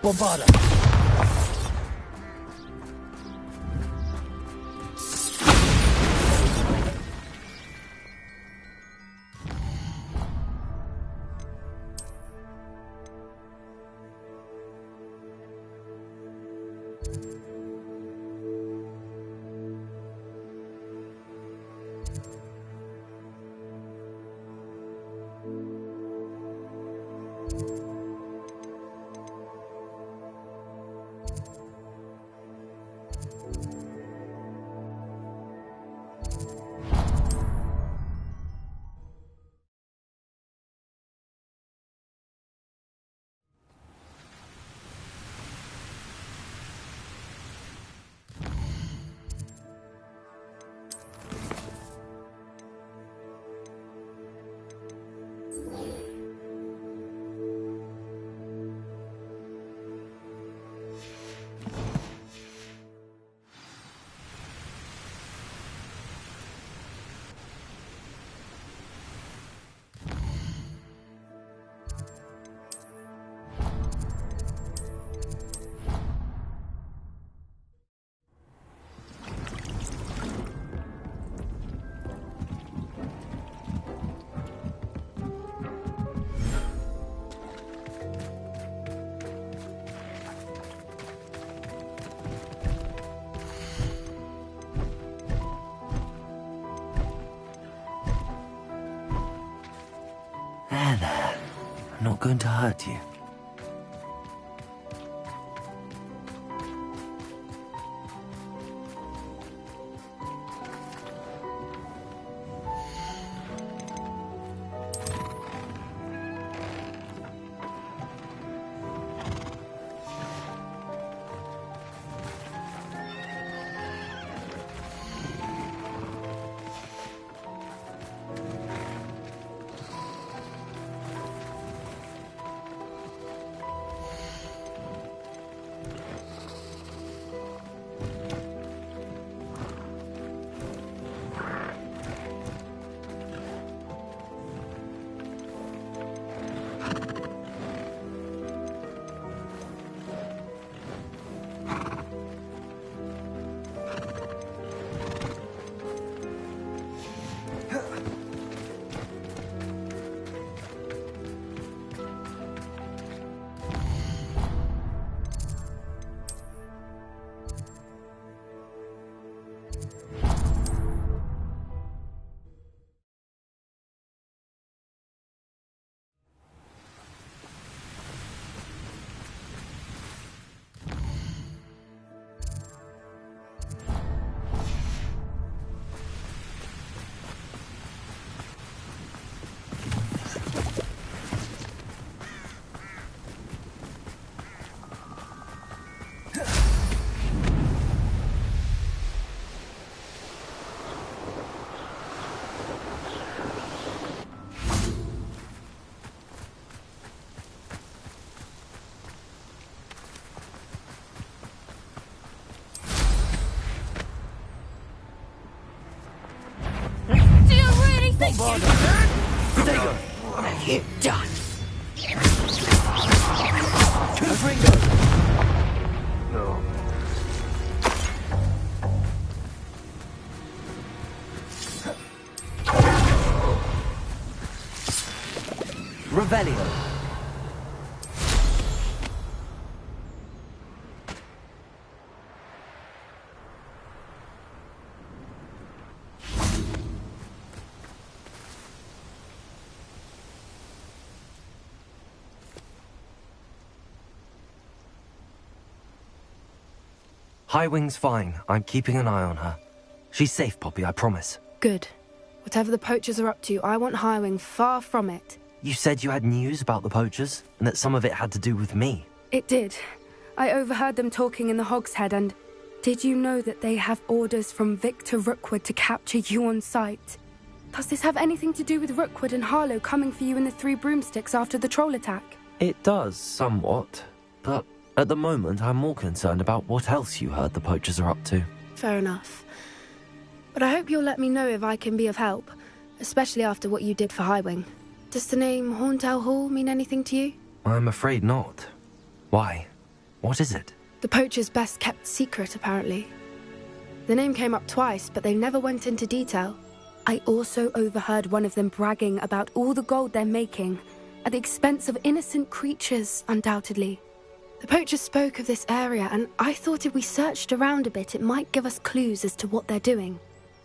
Bombarder! There. I'm not going to hurt you. bother. Stay go. You done. Ringo. No. Revelio. Highwing's fine. I'm keeping an eye on her. She's safe, Poppy, I promise. Good. Whatever the poachers are up to, I want Highwing far from it. You said you had news about the poachers, and that some of it had to do with me. It did. I overheard them talking in the Hogshead, and did you know that they have orders from Victor Rookwood to capture you on sight? Does this have anything to do with Rookwood and Harlow coming for you in the Three Broomsticks after the troll attack? It does, somewhat. But at the moment, I'm more concerned about what else you heard the poachers are up to. Fair enough. But I hope you'll let me know if I can be of help, especially after what you did for Highwing. Does the name Horndale Hall mean anything to you? I'm afraid not. Why? What is it? The poachers' best kept secret, apparently. The name came up twice, but they never went into detail. I also overheard one of them bragging about all the gold they're making, at the expense of innocent creatures, undoubtedly. The poachers spoke of this area, and I thought if we searched around a bit, it might give us clues as to what they're doing.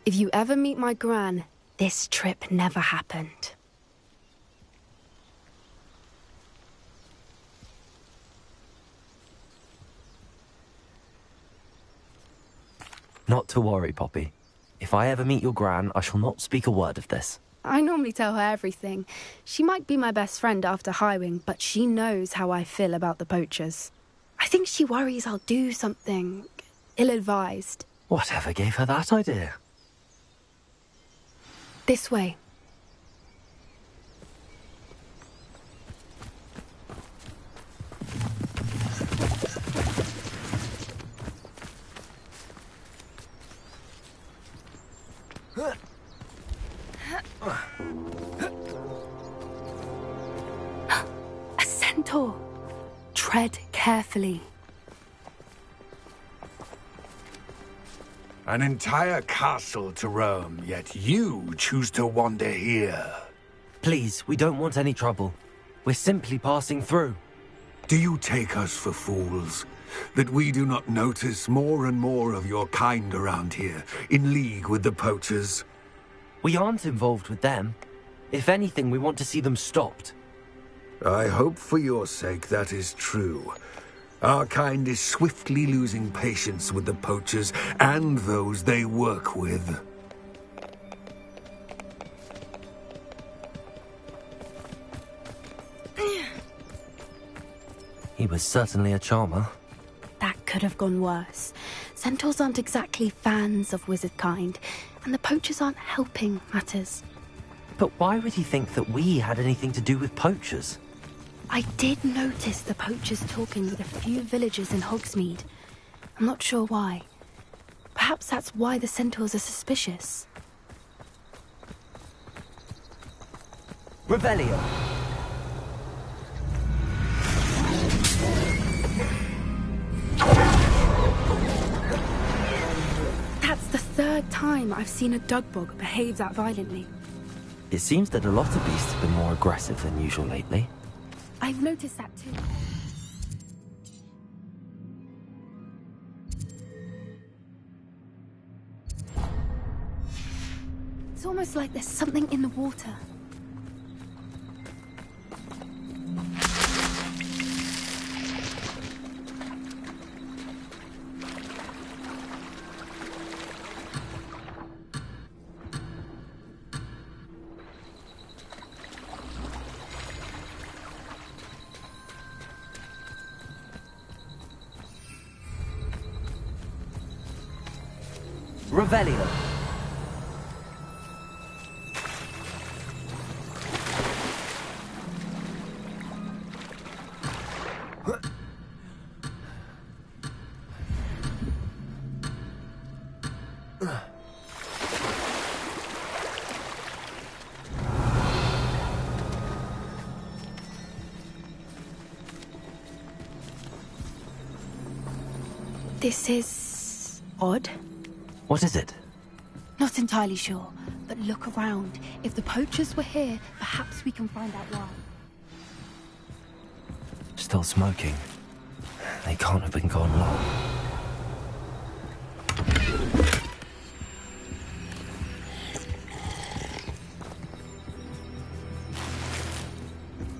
If you ever meet my gran, this trip never happened. Not to worry, Poppy. If I ever meet your gran, I shall not speak a word of this. I normally tell her everything. She might be my best friend after Highwing, but she knows how I feel about the poachers. I think she worries I'll do something ill-advised. Whatever gave her that idea? This way. A centaur. Tread carefully. An entire castle to roam, yet you choose to wander here. Please, we don't want any trouble. We're simply passing through. Do you take us for fools? That we do not notice more and more of your kind around here, in league with the poachers? We aren't involved with them. If anything, we want to see them stopped. I hope for your sake that is true. Our kind is swiftly losing patience with the poachers and those they work with. He was certainly a charmer. That could have gone worse. Centaurs aren't exactly fans of wizard kind, and the poachers aren't helping matters. But why would he think that we had anything to do with poachers? I did notice the poachers talking with a few villagers in Hogsmeade. I'm not sure why. Perhaps that's why the centaurs are suspicious. Revelio. That's the third time I've seen a dugbog behave that violently. It seems that a lot of beasts have been more aggressive than usual lately. I've noticed that too. It's almost like there's something in the water. Revelio. This is odd. What is it? Not entirely sure, but look around. If the poachers were here, perhaps we can find out why. Still smoking. They can't have been gone long.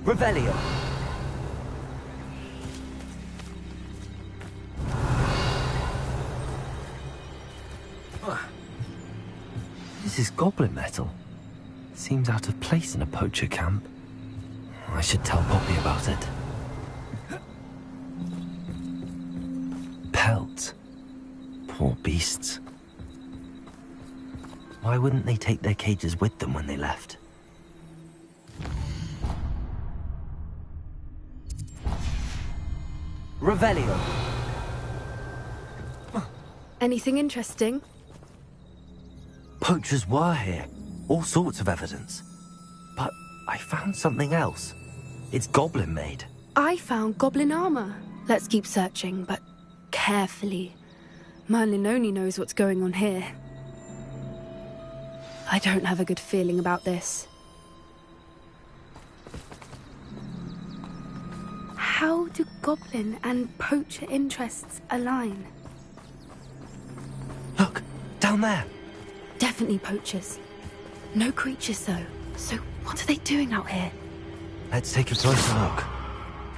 Revelio! This is goblin metal. Seems out of place in a poacher camp. I should tell Poppy about it. Pelts. Poor beasts. Why wouldn't they take their cages with them when they left? Revelio. Anything interesting? Poachers were here. All sorts of evidence. But I found something else. It's goblin made. I found goblin armor. Let's keep searching, but carefully. Merlin only knows what's going on here. I don't have a good feeling about this. How do goblin and poacher interests align? Look, down there. Definitely poachers. No creatures, though. So what are they doing out here? Let's take a closer look.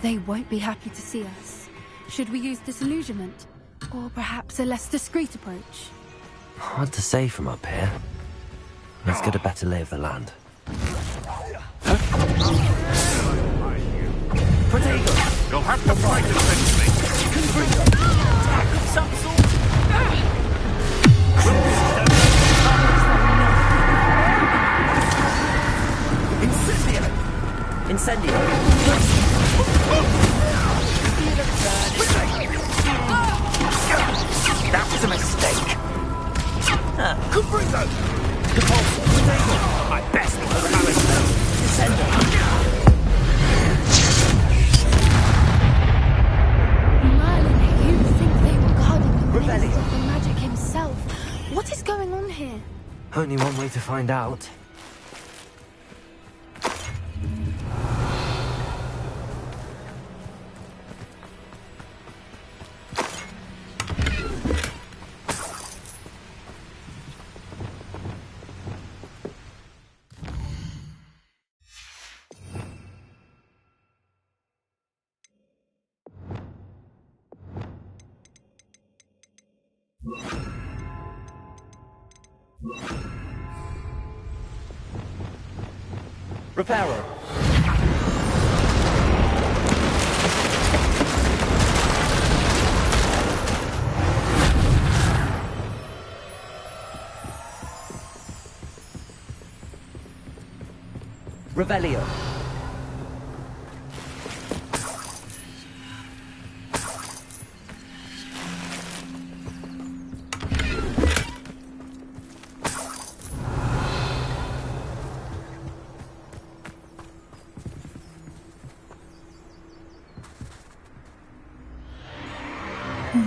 They won't be happy to see us. Should we use disillusionment? Or perhaps a less discreet approach? Hard to say from up here. Let's get a better lay of the land. Protego! You'll have to fight eventually. Attack of some sort. Incendio! That was a mistake. Comprito! My best balance. Merlin, you think they were guarding the place of the magic himself? What is going on here? Only one way to find out. Reparo. Revelio.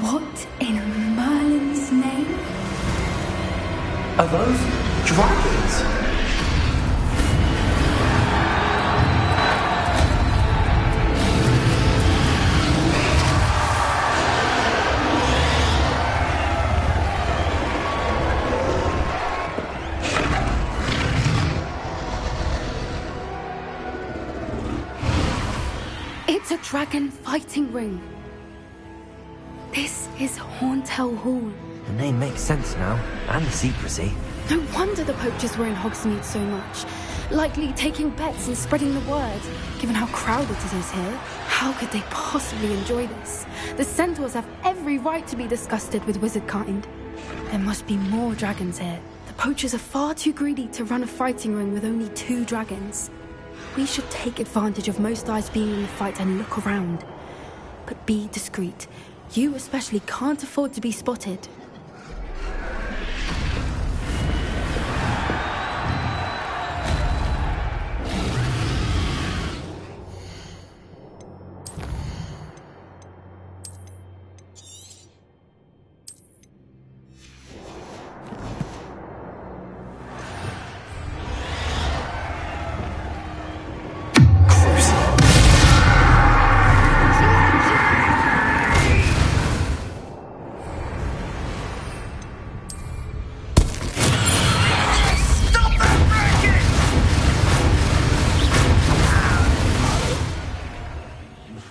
What in Merlin's name? Are those dragons? It's a dragon fighting ring. This is Hauntel Hall. The name makes sense now, and the secrecy. No wonder the poachers were in Hogsmeade so much. Likely taking bets and spreading the word. Given how crowded it is here, how could they possibly enjoy this? The centaurs have every right to be disgusted with wizard kind. There must be more dragons here. The poachers are far too greedy to run a fighting ring with only 2 dragons. We should take advantage of most eyes being in the fight and look around. But be discreet. You especially can't afford to be spotted.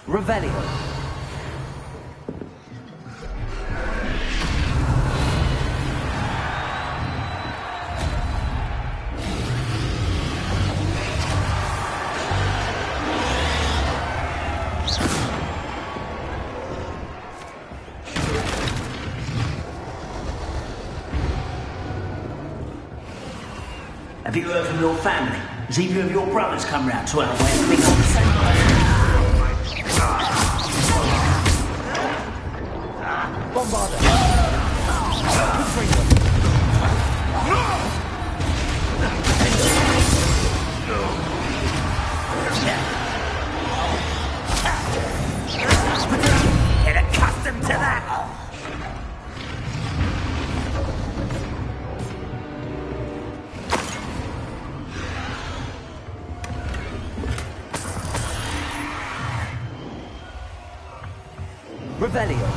Revelio. Have you heard from your family? Has either of your brothers come round to our way of being on the same Get accustomed to that! Revelio.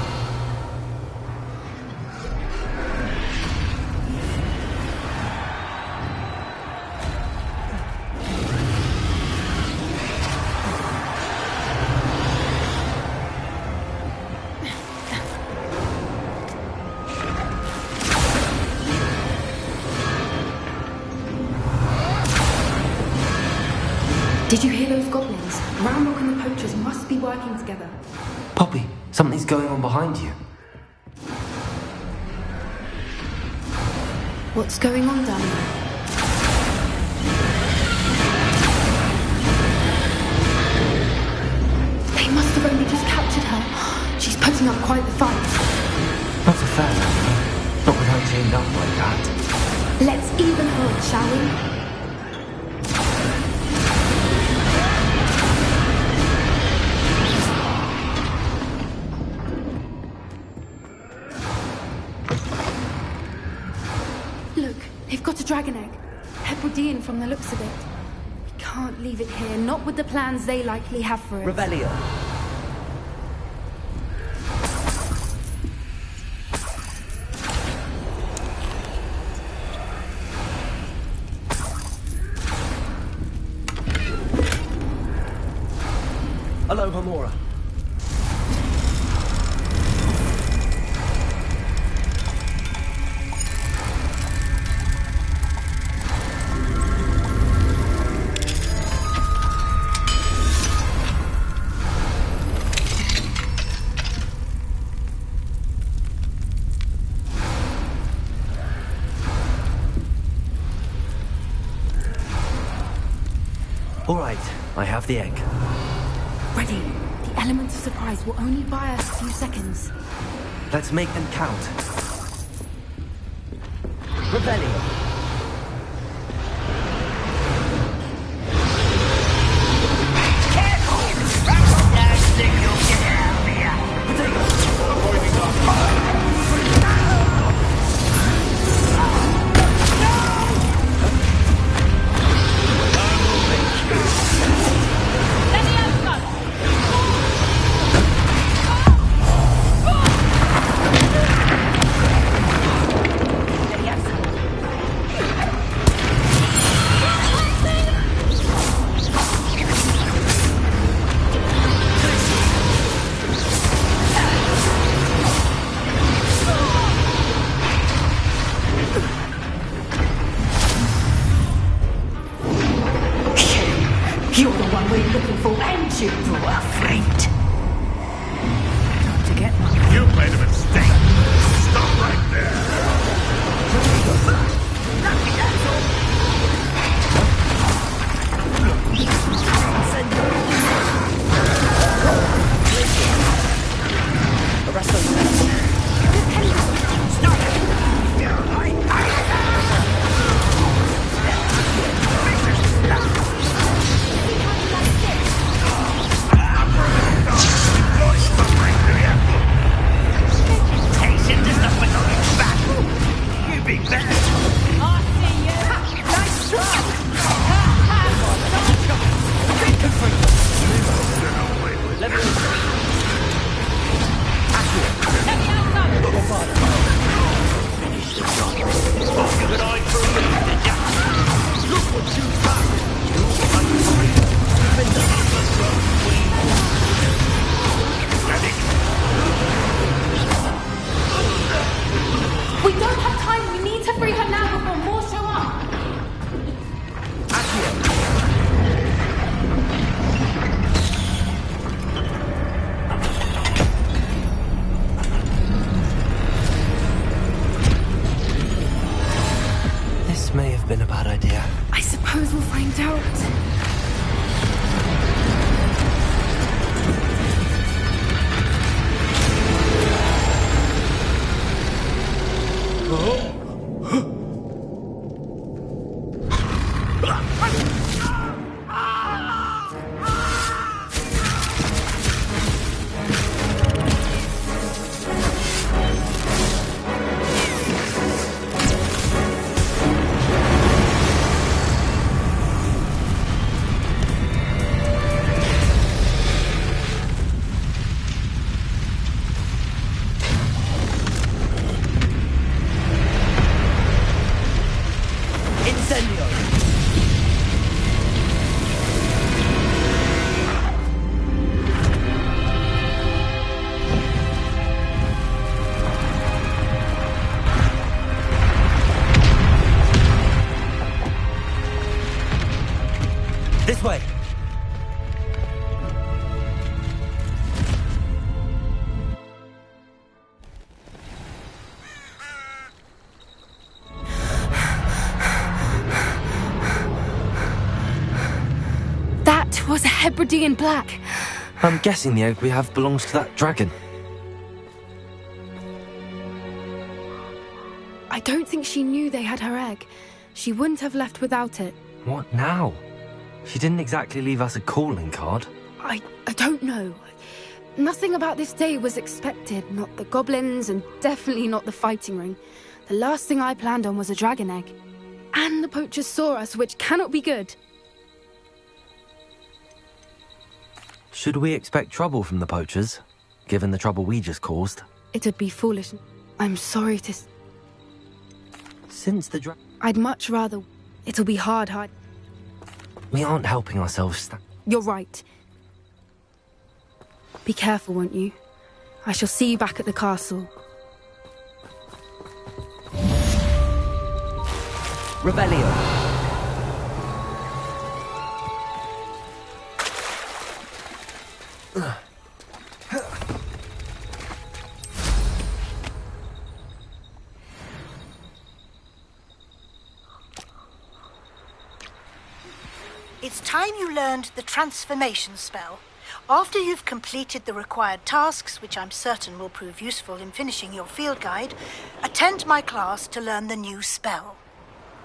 Did you hear those goblins? Roundlock and the poachers must be working together. Poppy, something's going on behind you. What's going on down there? They must have only just captured her. She's putting up quite the fight. Not a fair one. Not with her chained up like that. Let's even her, shall we? They've got a dragon egg. Hebridean from the looks of it. We can't leave it here, not with the plans they likely have for it. Revelio. Hello, Hamora. All right, I have the egg. Ready. The elements of surprise will only buy us a few seconds. Let's make them count. Revelio. You're the one we're looking for, ain't you, Dwarflate? Got to get one. You made a mistake. Stop right there. Lucky that's all. The rest of them. Just up and on his back. You be better. It was a Hebridean black. I'm guessing the egg we have belongs to that dragon. I don't think she knew they had her egg. She wouldn't have left without it. What now? She didn't exactly leave us a calling card. I don't know. Nothing about this day was expected. Not the goblins, and definitely not the fighting ring. The last thing I planned on was a dragon egg. And the poachers saw us, which cannot be good. Should we expect trouble from the poachers, given the trouble we just caused? It'd be foolish. I'm sorry to... Since the I'd much rather... It'll be hard. We aren't helping ourselves. You're right. Be careful, won't you? I shall see you back at the castle. Rebellion. It's time you learned the transformation spell. After you've completed the required tasks, which I'm certain will prove useful in finishing your field guide, attend my class to learn the new spell.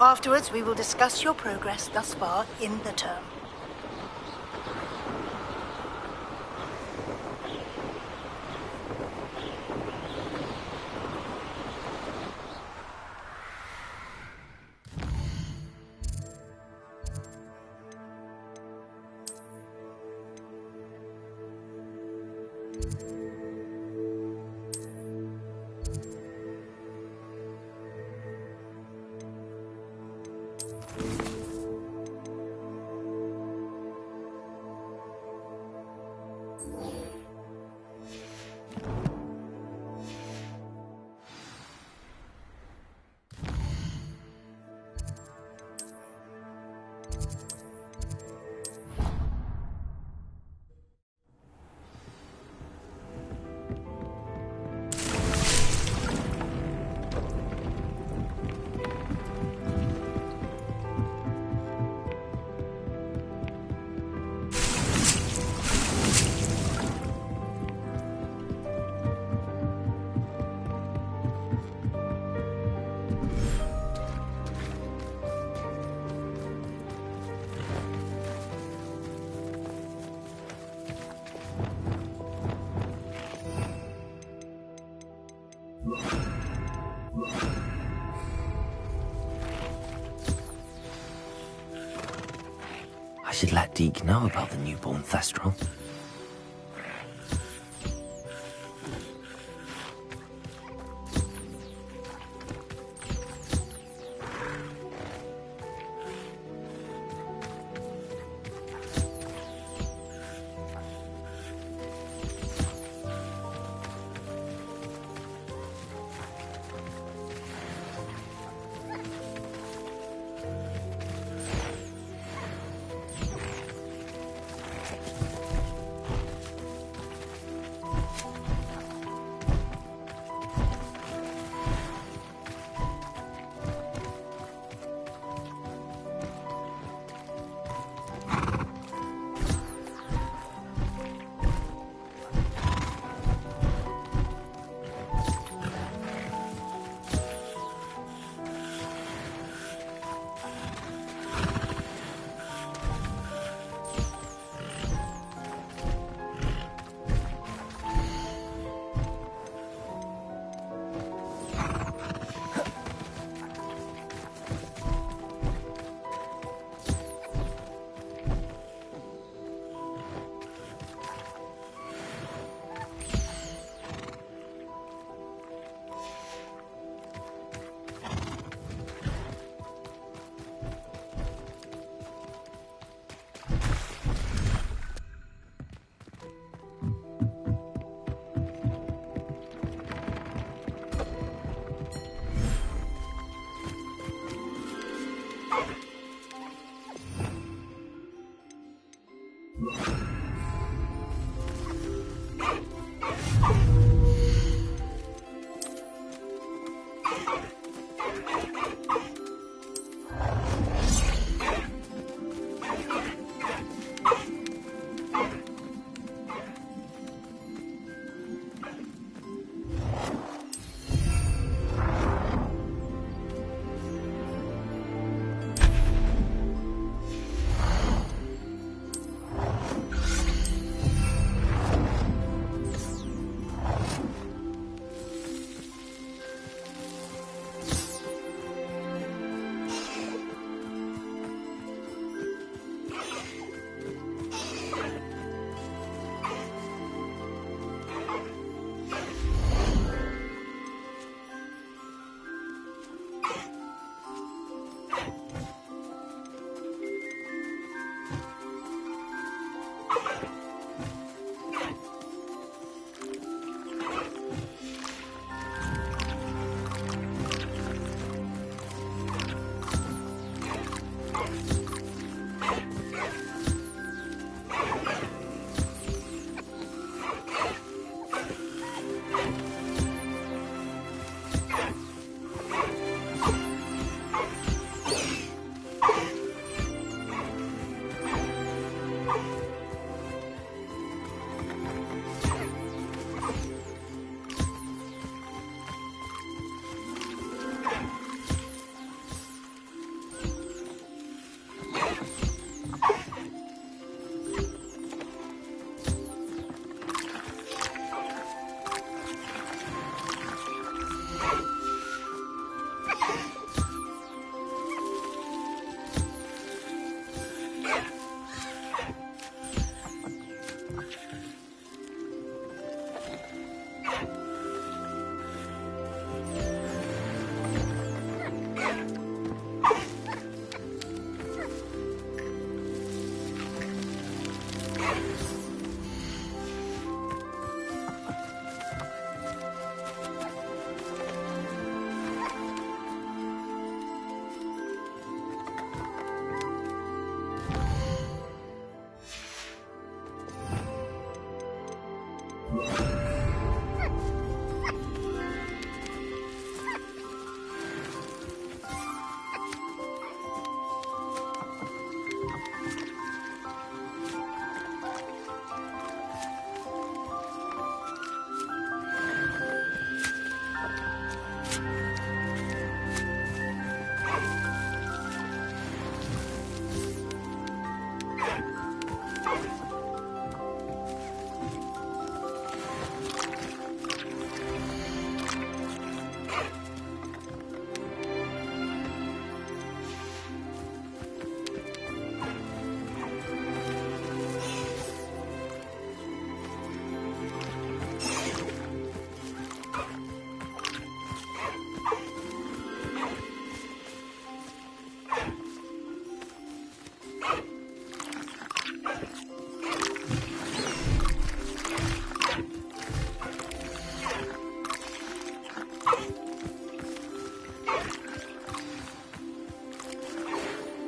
Afterwards, we will discuss your progress thus far in the term. I should let Deke know about the newborn Thestral.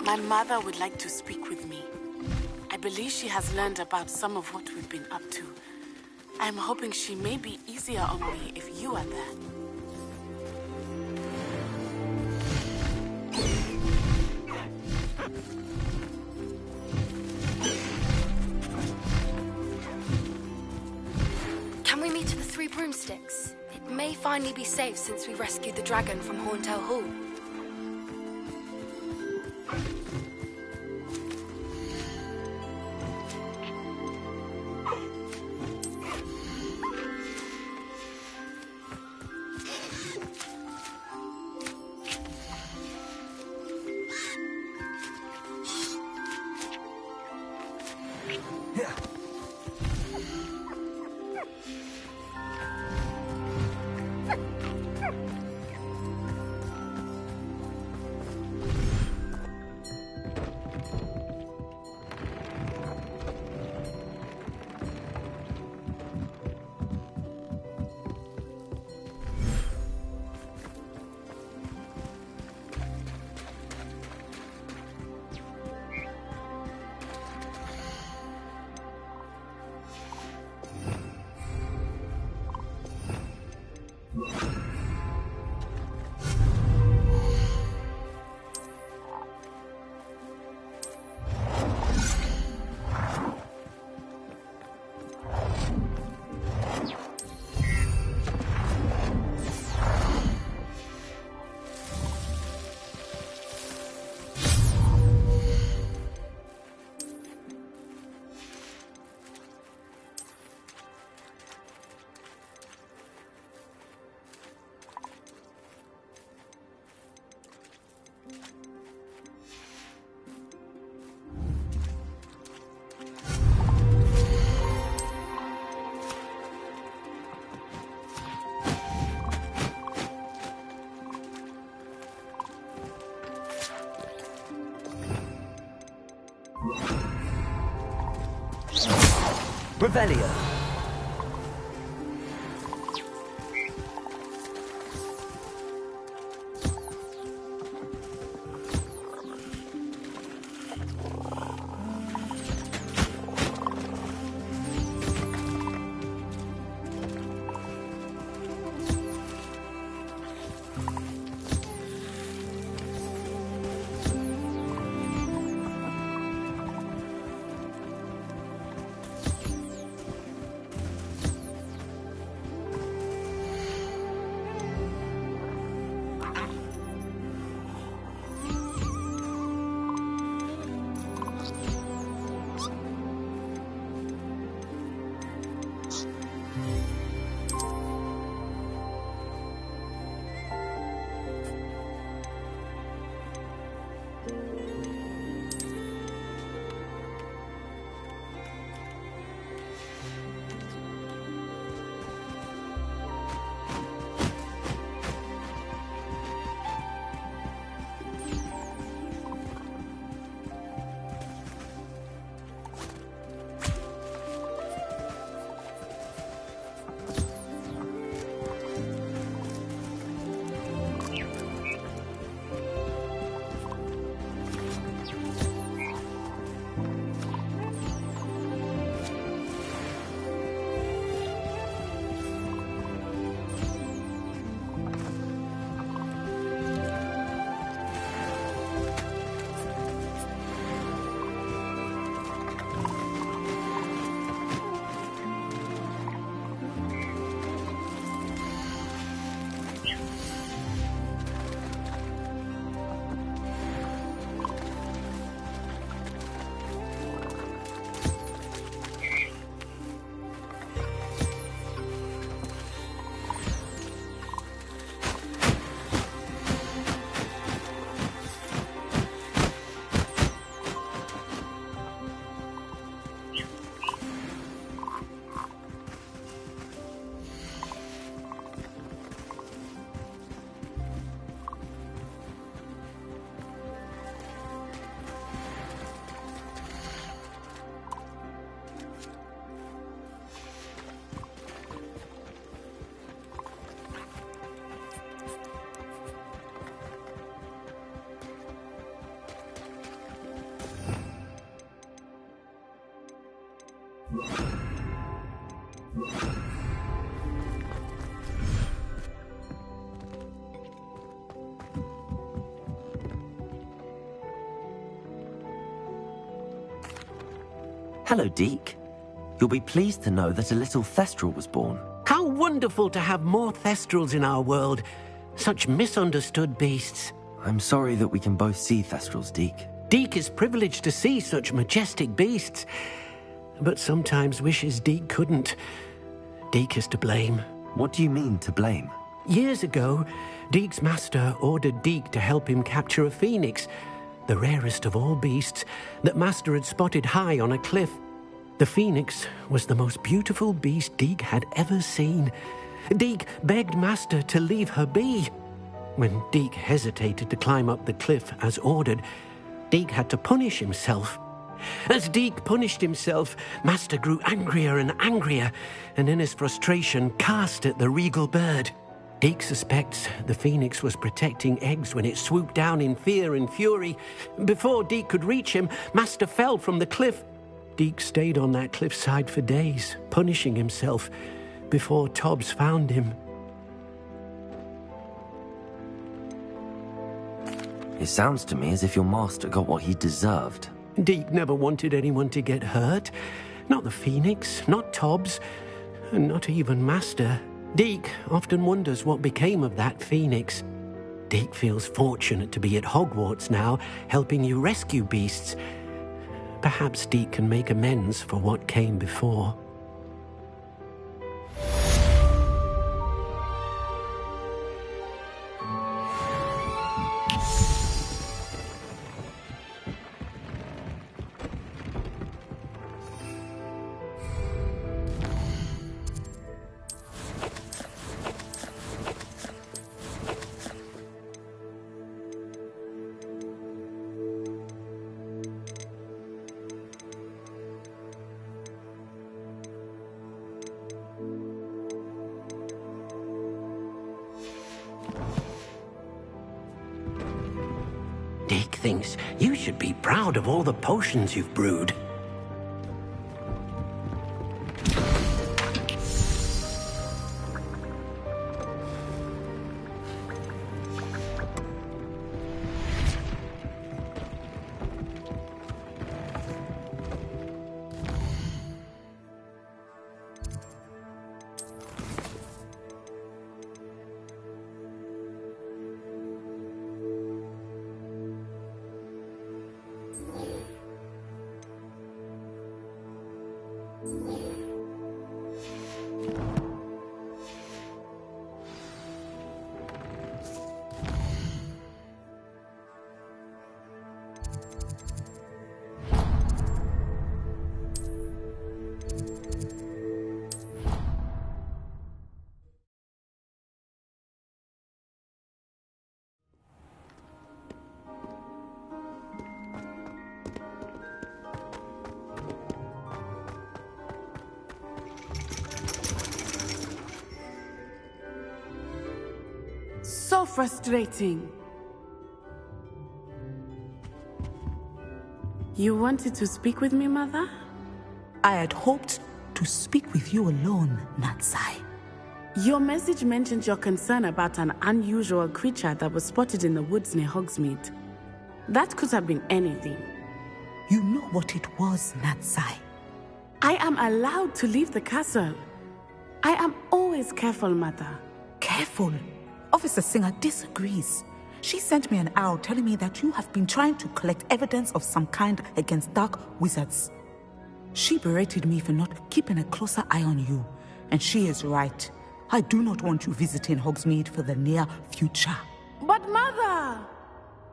My mother would like to speak with me. I believe she has learned about some of what we've been up to. I'm hoping she may be easier on me if you are there. Can we meet at the Three Broomsticks? It may finally be safe since we rescued the dragon from Horntail Hall. Revelio. Hello, Deke. You'll be pleased to know that a little Thestral was born. How wonderful to have more Thestrals in our world. Such misunderstood beasts. I'm sorry that we can both see Thestrals, Deke. Deke is privileged to see such majestic beasts, but sometimes wishes Deke couldn't. Deke is to blame. What do you mean, to blame? Years ago, Deke's master ordered Deke to help him capture a phoenix, the rarest of all beasts, that master had spotted high on a cliff. The phoenix was the most beautiful beast Deke had ever seen. Deke begged master to leave her be. When Deke hesitated to climb up the cliff as ordered, Deke had to punish himself. As Deke punished himself, master grew angrier and angrier, and in his frustration cast at the regal bird. Deke suspects the phoenix was protecting eggs when it swooped down in fear and fury. Before Deke could reach him, master fell from the cliff. Deke stayed on that cliffside for days, punishing himself, before Tobbs found him. It sounds to me as if your master got what he deserved. Deke never wanted anyone to get hurt. Not the phoenix, not Tobbs, and not even master. Deke often wonders what became of that phoenix. Deke feels fortunate to be at Hogwarts now, helping you rescue beasts. Perhaps Deke can make amends for what came before. Deke thinks you should be proud of all the potions you've brewed. So frustrating. You wanted to speak with me, Mother? I had hoped to speak with you alone, Natsai. Your message mentioned your concern about an unusual creature that was spotted in the woods near Hogsmeade. That could have been anything. You know what it was, Natsai. I am allowed to leave the castle. I am always careful, Mother. Careful? Officer Singer disagrees. She sent me an owl telling me that you have been trying to collect evidence of some kind against dark wizards. She berated me for not keeping a closer eye on you, and she is right. I do not want you visiting Hogsmeade for the near future. But Mother!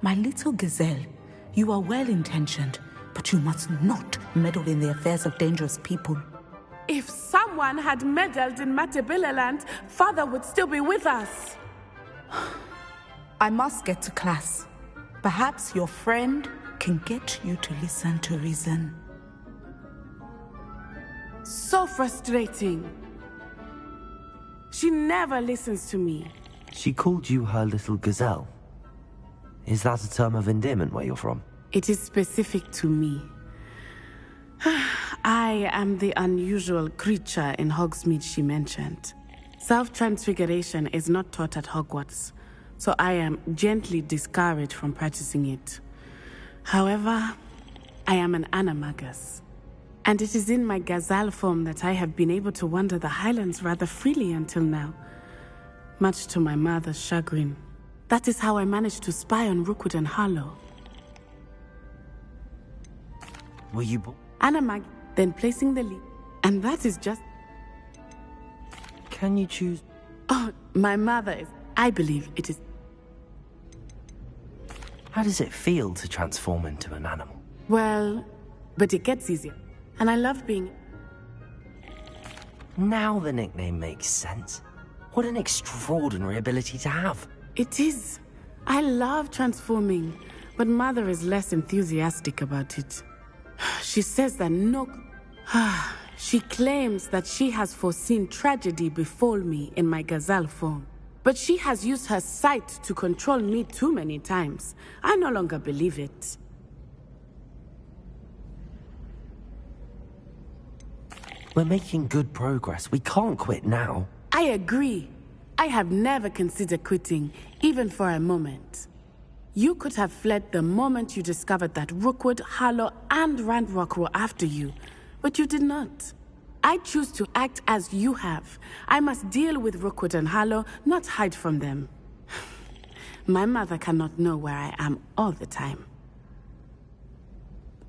My little gazelle, you are well-intentioned, but you must not meddle in the affairs of dangerous people. If someone had meddled in Matabeleland, Father would still be with us. I must get to class. Perhaps your friend can get you to listen to reason. So frustrating. She never listens to me. She called you her little gazelle. Is that a term of endearment where you're from? It is specific to me. I am the unusual creature in Hogsmeade she mentioned. Self-transfiguration is not taught at Hogwarts, so I am gently discouraged from practicing it. However, I am an animagus, and it is in my gazelle form that I have been able to wander the Highlands rather freely until now, much to my mother's chagrin. That is how I managed to spy on Rookwood and Harlow. Were you Animag, then placing the lead, and that is just... Can you choose? Oh, my mother is... I believe it is... How does it feel to transform into an animal? Well, but it gets easier, and I love being... Now the nickname makes sense. What an extraordinary ability to have. It is. I love transforming, but Mother is less enthusiastic about it. She says that no... She claims that she has foreseen tragedy befall me in my gazelle form. But she has used her sight to control me too many times. I no longer believe it. We're making good progress. We can't quit now. I agree. I have never considered quitting, even for a moment. You could have fled the moment you discovered that Rookwood, Harlow, and Ranrock were after you, but you did not. I choose to act as you have. I must deal with Rookwood and Harlow, not hide from them. My mother cannot know where I am all the time.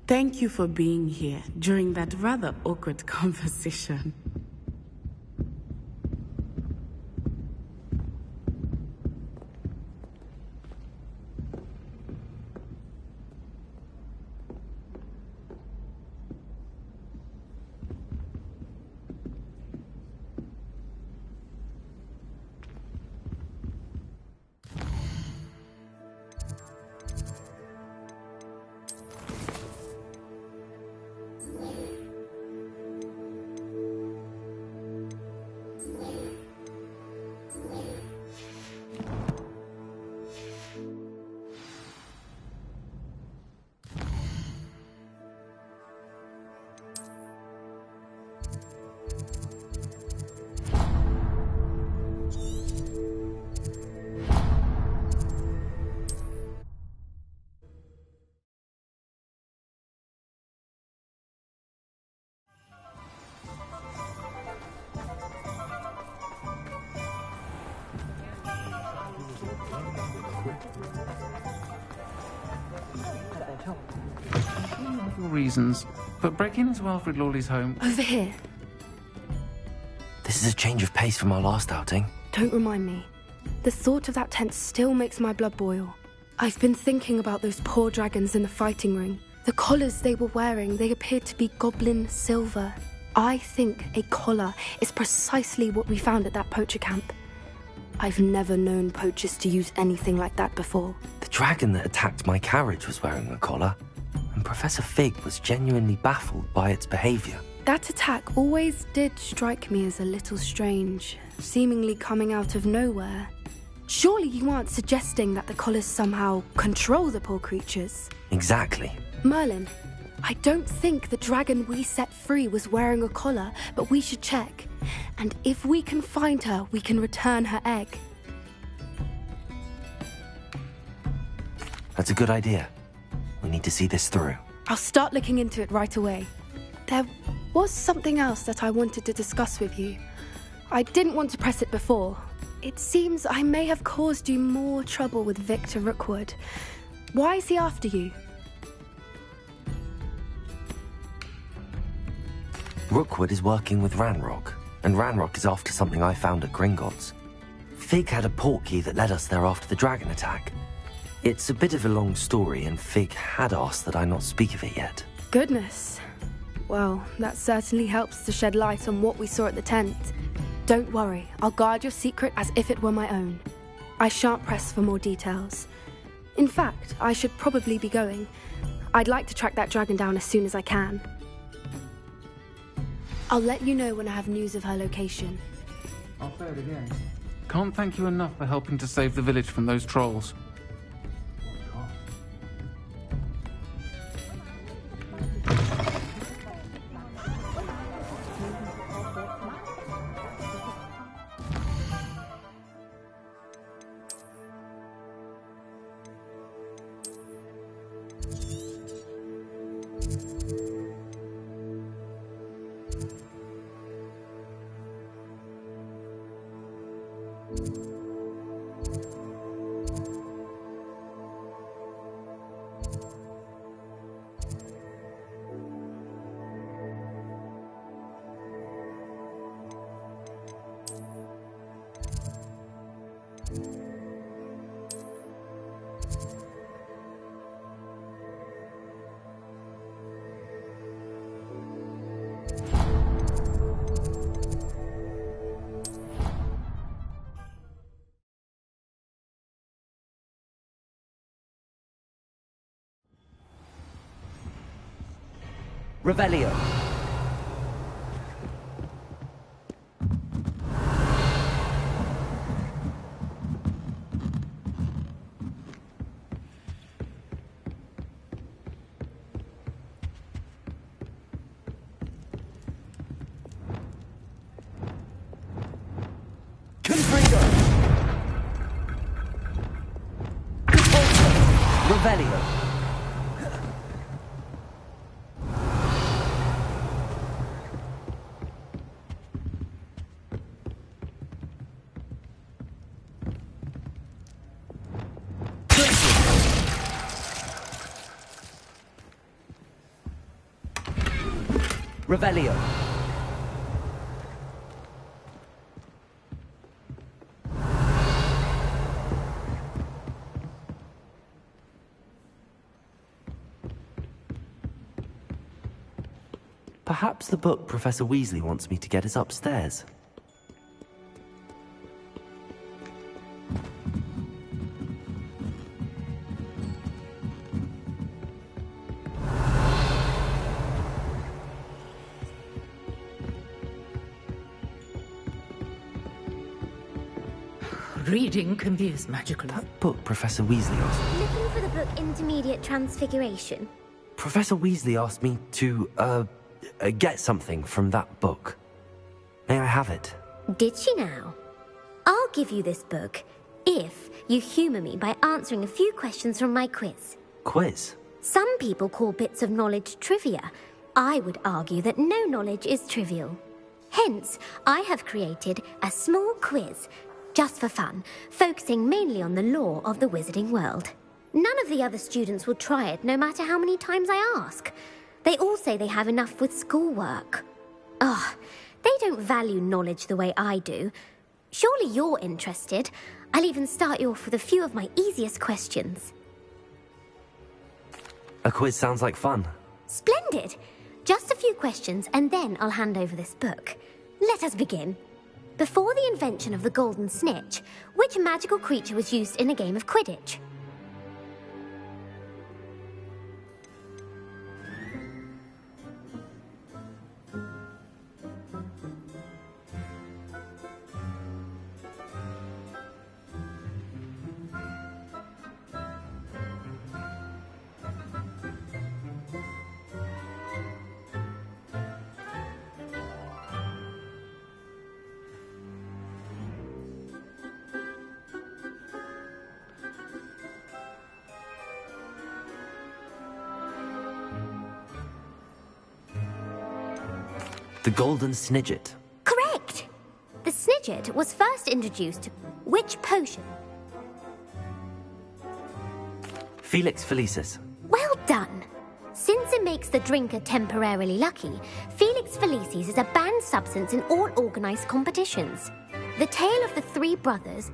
Thank you for being here during that rather awkward conversation. Reasons, but breaking into Alfred Lawley's home... Over here. This is a change of pace from our last outing. Don't remind me. The thought of that tent still makes my blood boil. I've been thinking about those poor dragons in the fighting ring. The collars they were wearing, they appeared to be goblin silver. I think a collar is precisely what we found at that poacher camp. I've never known poachers to use anything like that before. The dragon that attacked my carriage was wearing a collar, and Professor Fig was genuinely baffled by its behavior. That attack always did strike me as a little strange, seemingly coming out of nowhere. Surely you aren't suggesting that the collars somehow control the poor creatures? Exactly. Merlin, I don't think the dragon we set free was wearing a collar, but we should check. And if we can find her, we can return her egg. That's a good idea. We need to see this through. I'll start looking into it right away. There was something else that I wanted to discuss with you. I didn't want to press it before. It seems I may have caused you more trouble with Victor Rookwood. Why is he after you? Rookwood is working with Ranrock, and Ranrock is after something I found at Gringotts. Fig had a portkey that led us there after the dragon attack. It's a bit of a long story, and Fig had asked that I not speak of it yet. Goodness. Well, that certainly helps to shed light on what we saw at the tent. Don't worry, I'll guard your secret as if it were my own. I shan't press for more details. In fact, I should probably be going. I'd like to track that dragon down as soon as I can. I'll let you know when I have news of her location. I'll say it again. Can't thank you enough for helping to save the village from those trolls. Revelio. Confringo. Revelio. Revelio. Perhaps the book Professor Weasley wants me to get is upstairs. Reading can be as magical. That book Professor Weasley asked. Looking for the book Intermediate Transfiguration. Professor Weasley asked me to, get something from that book. May I have it? Did she now? I'll give you this book if you humour me by answering a few questions from my quiz. Quiz? Some people call bits of knowledge trivia. I would argue that no knowledge is trivial. Hence, I have created a small quiz, just for fun, focusing mainly on the lore of the wizarding world. None of the other students will try it, no matter how many times I ask. They all say they have enough with schoolwork. Ugh, they don't value knowledge the way I do. Surely you're interested. I'll even start you off with a few of my easiest questions. A quiz sounds like fun. Splendid! Just a few questions, and then I'll hand over this book. Let us begin. Before the invention of the golden snitch, which magical creature was used in a game of Quidditch? The Golden Snidget. Correct! The Snidget was first introduced to which potion? Felix Felicis. Well done! Since it makes the drinker temporarily lucky, Felix Felicis is a banned substance in all organised competitions. The tale of the three brothers...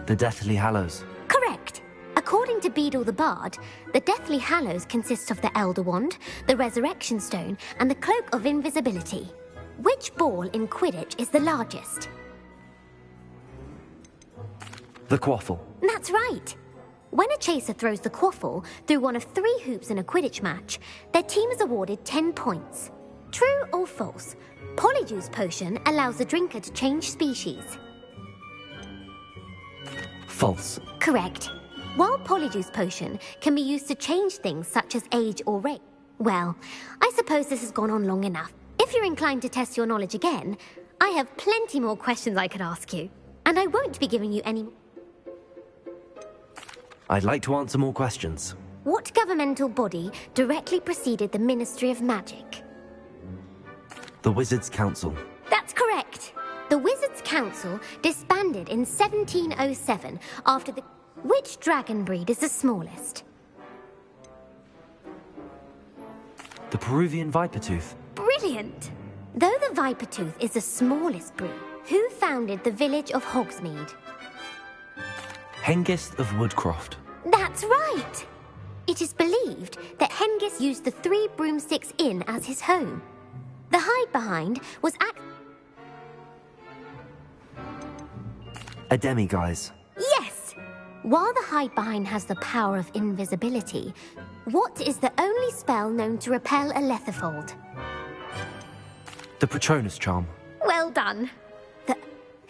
The Deathly Hallows. Correct! According to Beedle the Bard, the Deathly Hallows consists of the Elder Wand, the Resurrection Stone, and the Cloak of Invisibility. Which ball in Quidditch is the largest? The Quaffle. That's right! When a chaser throws the quaffle through one of 3 hoops in a Quidditch match, their team is awarded 10 points. True or false? Polyjuice Potion allows the drinker to change species. False. Correct. While Polyjuice Potion can be used to change things such as age or race. Well, I suppose this has gone on long enough. If you're inclined to test your knowledge again, I have plenty more questions I could ask you. And I won't be giving you any... I'd like to answer more questions. What governmental body directly preceded the Ministry of Magic? The Wizards' Council. That's correct. The Wizards' Council disbanded in 1707 after the... Which dragon breed is the smallest? The Peruvian Vipertooth. Brilliant! Though the Vipertooth is the smallest breed, who founded the village of Hogsmeade? Hengist of Woodcroft. That's right! It is believed that Hengist used the Three Broomsticks Inn as his home. The hide-behind was A demiguise. Yes! While the hide-behind has the power of invisibility, what is the only spell known to repel a letherfold? The Patronus Charm. Well done.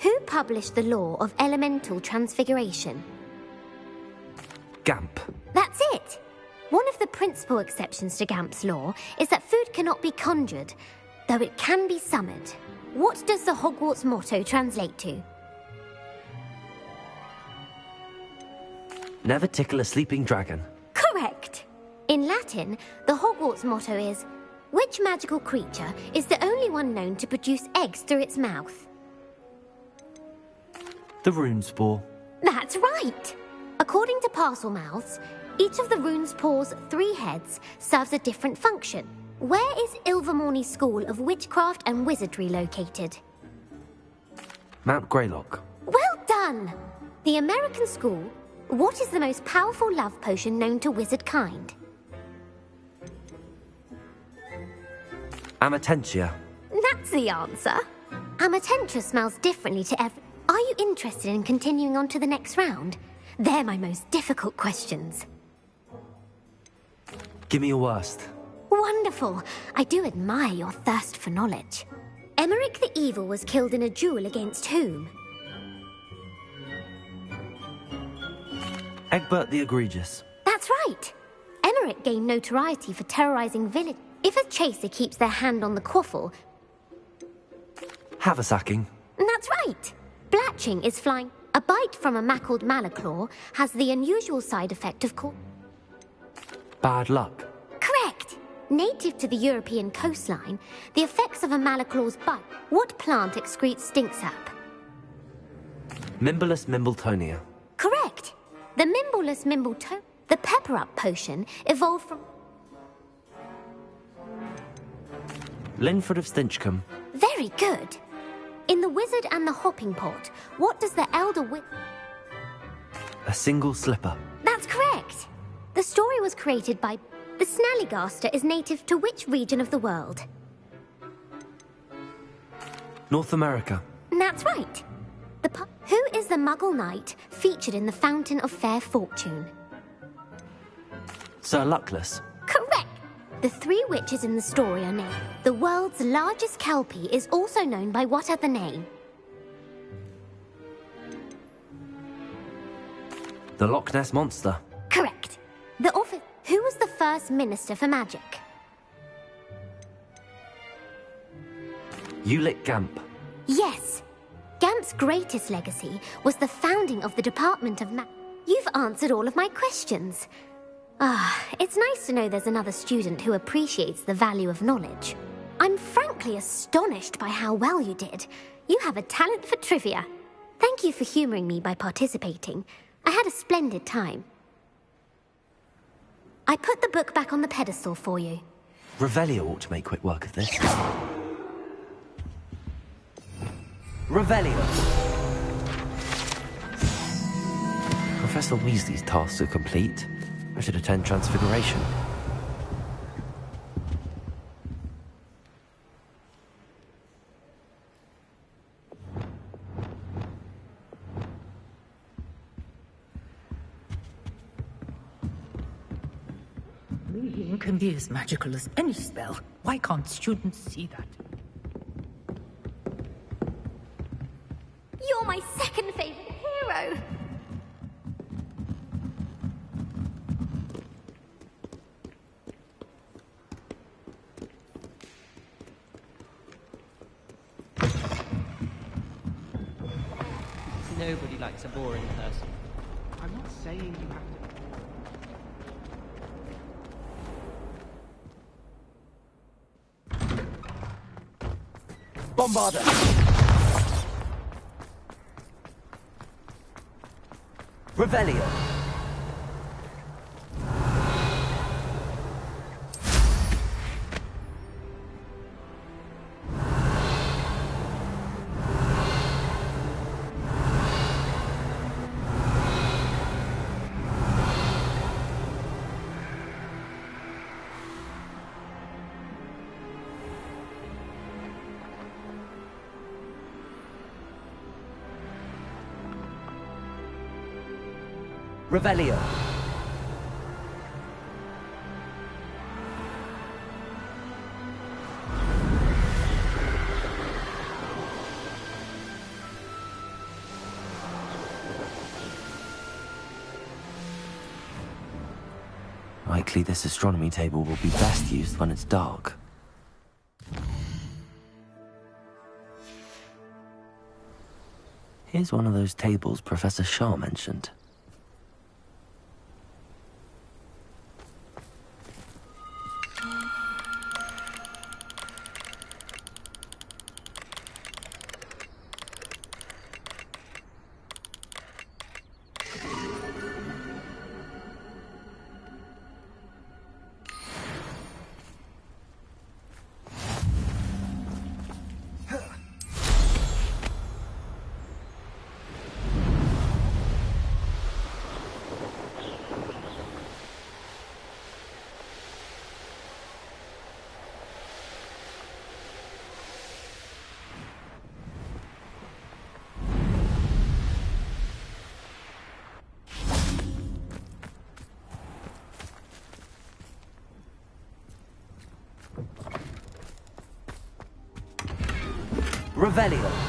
Who published the law of elemental transfiguration? Gamp. That's it! One of the principal exceptions to Gamp's law is that food cannot be conjured, though it can be summoned. What does the Hogwarts motto translate to? Never tickle a sleeping dragon. Correct! In Latin, the Hogwarts motto is, which magical creature is the only one known to produce eggs through its mouth? The Runespore. That's right! According to Parselmouths, each of the Runespore's 3 heads serves a different function. Where is Ilvermorny School of Witchcraft and Wizardry located? Mount Greylock. Well done! The American school, what is the most powerful love potion known to wizard kind? Amatentia. That's the answer. Amatentia smells differently to every... Are you interested in continuing on to the next round? They're my most difficult questions. Give me your worst. Wonderful. I do admire your thirst for knowledge. Emeric the Evil was killed in a duel against whom? Egbert the Egregious. That's right. Emeric gained notoriety for terrorizing village. If a chaser keeps their hand on the quaffle... Haversacking. That's right. Blatching is flying. A bite from a mackled malaclaw has the unusual side effect of Bad luck. Correct. Native to the European coastline, the effects of a malaclaw's bite. What plant excretes stink sap? Mimblus Mimbletonia. Correct. The Mimblus Mimbletonia. The pepper-up potion evolved from... Linford of Stinchcombe. Very good. In The Wizard and the Hopping Pot, what does the Elder A single slipper. That's correct. The story was created by... The Snallygaster is native to which region of the world? North America. That's right. Who is the Muggle Knight featured in the Fountain of Fair Fortune? Sir Luckless. Correct. The 3 witches in the story are named. The world's largest kelpie is also known by what other name? The Loch Ness Monster. Correct. Who was the first Minister for Magic? Ulick Gamp. Yes. Gamp's greatest legacy was the founding of the Department of You've answered all of my questions. It's nice to know there's another student who appreciates the value of knowledge. I'm frankly astonished by how well you did. You have a talent for trivia. Thank you for humoring me by participating. I had a splendid time. I put the book back on the pedestal for you. Revelio ought to make quick work of this. Revelio! Professor Weasley's tasks are complete. I should attend Transfiguration. Reading can be as magical as any spell. Why can't students see that? You're my second favorite hero. Nobody likes a boring person. I'm not saying you have to... Bombarder! Revelio! Revelio. Likely this astronomy table will be best used when it's dark. Here's one of those tables Professor Shah mentioned. Revelio.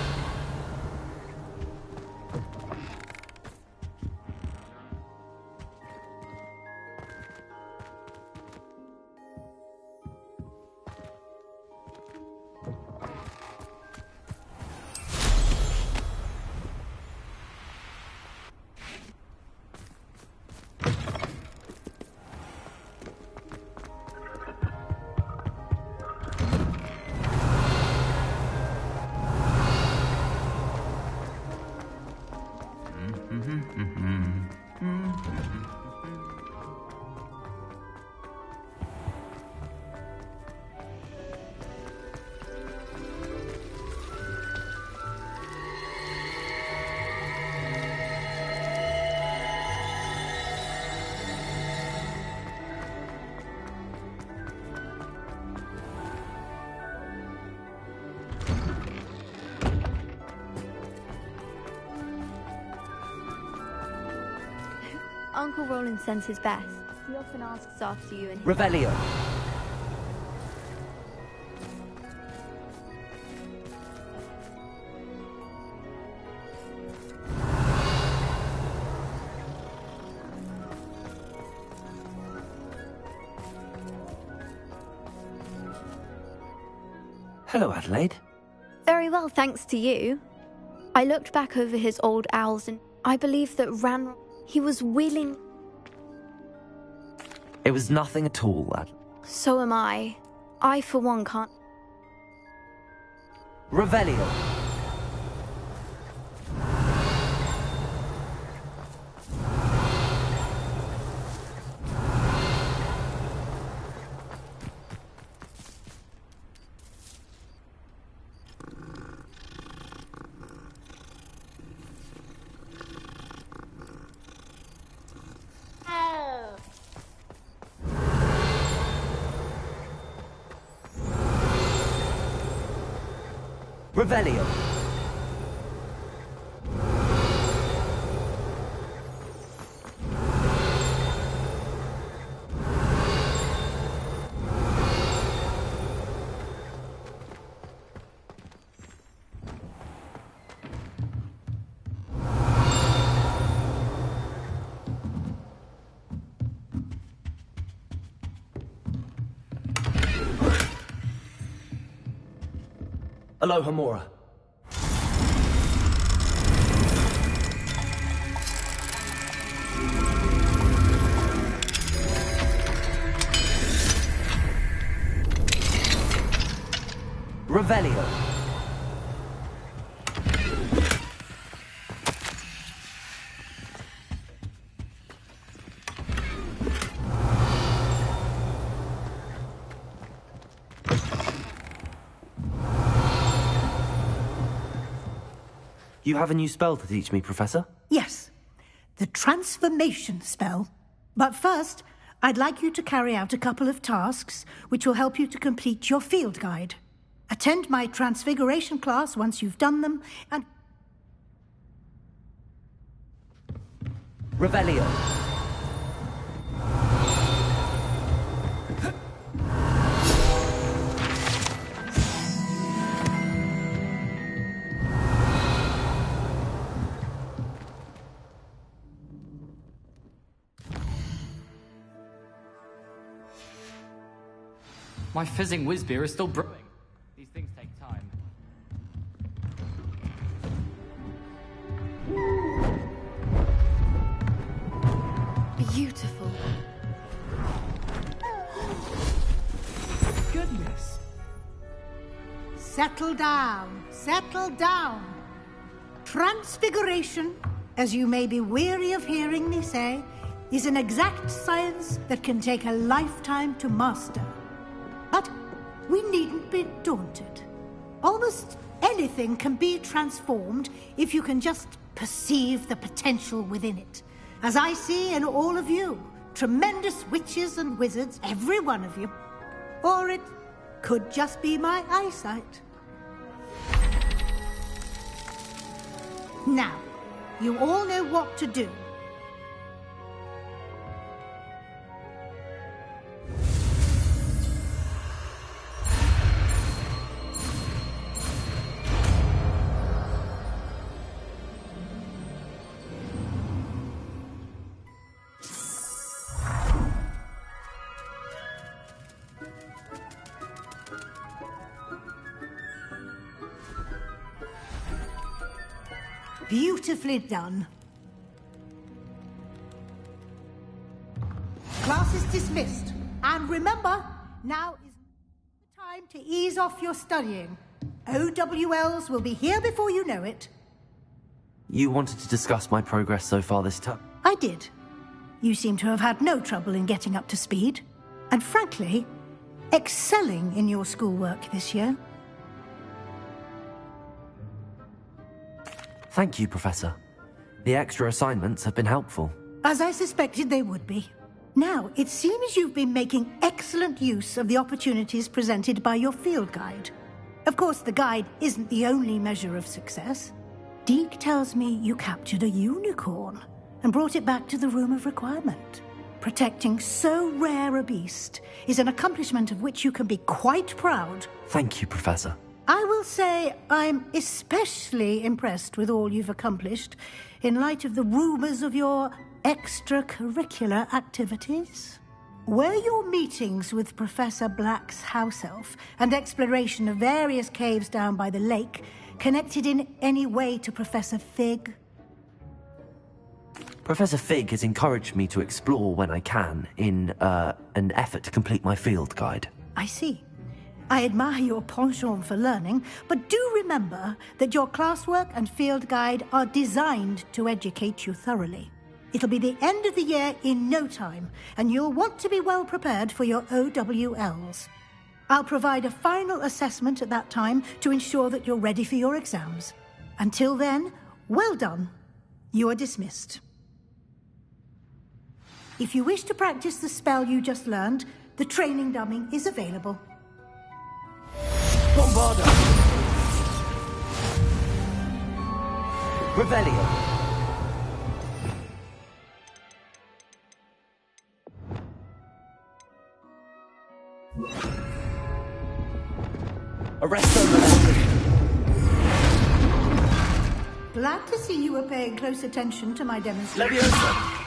Uncle Roland sends his best. He often asks after you and... Revelio. Hello, Adelaide. Very well, thanks to you. I looked back over his old owls and I believe that Ranrock... He was willing... It was nothing at all, lad. So am I. I, for one, can't... Revelio. Revelio. Aloha Mora. Revelio. You have a new spell to teach me, Professor? Yes, the transformation spell. But first, I'd like you to carry out a couple of tasks which will help you to complete your field guide. Attend my transfiguration class once you've done them, and... Revelio. My fizzing whiz beer is still brewing. These things take time. Beautiful. Goodness. Settle down. Settle down. Transfiguration, as you may be weary of hearing me say, is an exact science that can take a lifetime to master. But we needn't be daunted. Almost anything can be transformed if you can just perceive the potential within it. As I see in all of you, tremendous witches and wizards, every one of you. Or it could just be my eyesight. Now, you all know what to do. Beautifully done. Class is dismissed. And remember, now is the time to ease off your studying. OWLs will be here before you know it. You wanted to discuss my progress so far this term? I did. You seem to have had no trouble in getting up to speed. And frankly, excelling in your schoolwork this year. Thank you, Professor. The extra assignments have been helpful. As I suspected they would be. Now, it seems you've been making excellent use of the opportunities presented by your field guide. Of course, the guide isn't the only measure of success. Deke tells me you captured a unicorn and brought it back to the Room of Requirement. Protecting so rare a beast is an accomplishment of which you can be quite proud. Thank you, Professor. I will say I'm especially impressed with all you've accomplished in light of the rumors of your extracurricular activities. Were your meetings with Professor Black's house elf and exploration of various caves down by the lake connected in any way to Professor Fig? Professor Fig has encouraged me to explore when I can in an effort to complete my field guide. I see. I admire your penchant for learning, but do remember that your classwork and field guide are designed to educate you thoroughly. It'll be the end of the year in no time, and you'll want to be well prepared for your OWLs. I'll provide a final assessment at that time to ensure that you're ready for your exams. Until then, well done. You are dismissed. If you wish to practice the spell you just learned, the training dummy is available. Bombarda! Revelio! Arresto! Glad to see you were paying close attention to my demonstration. Leviosa!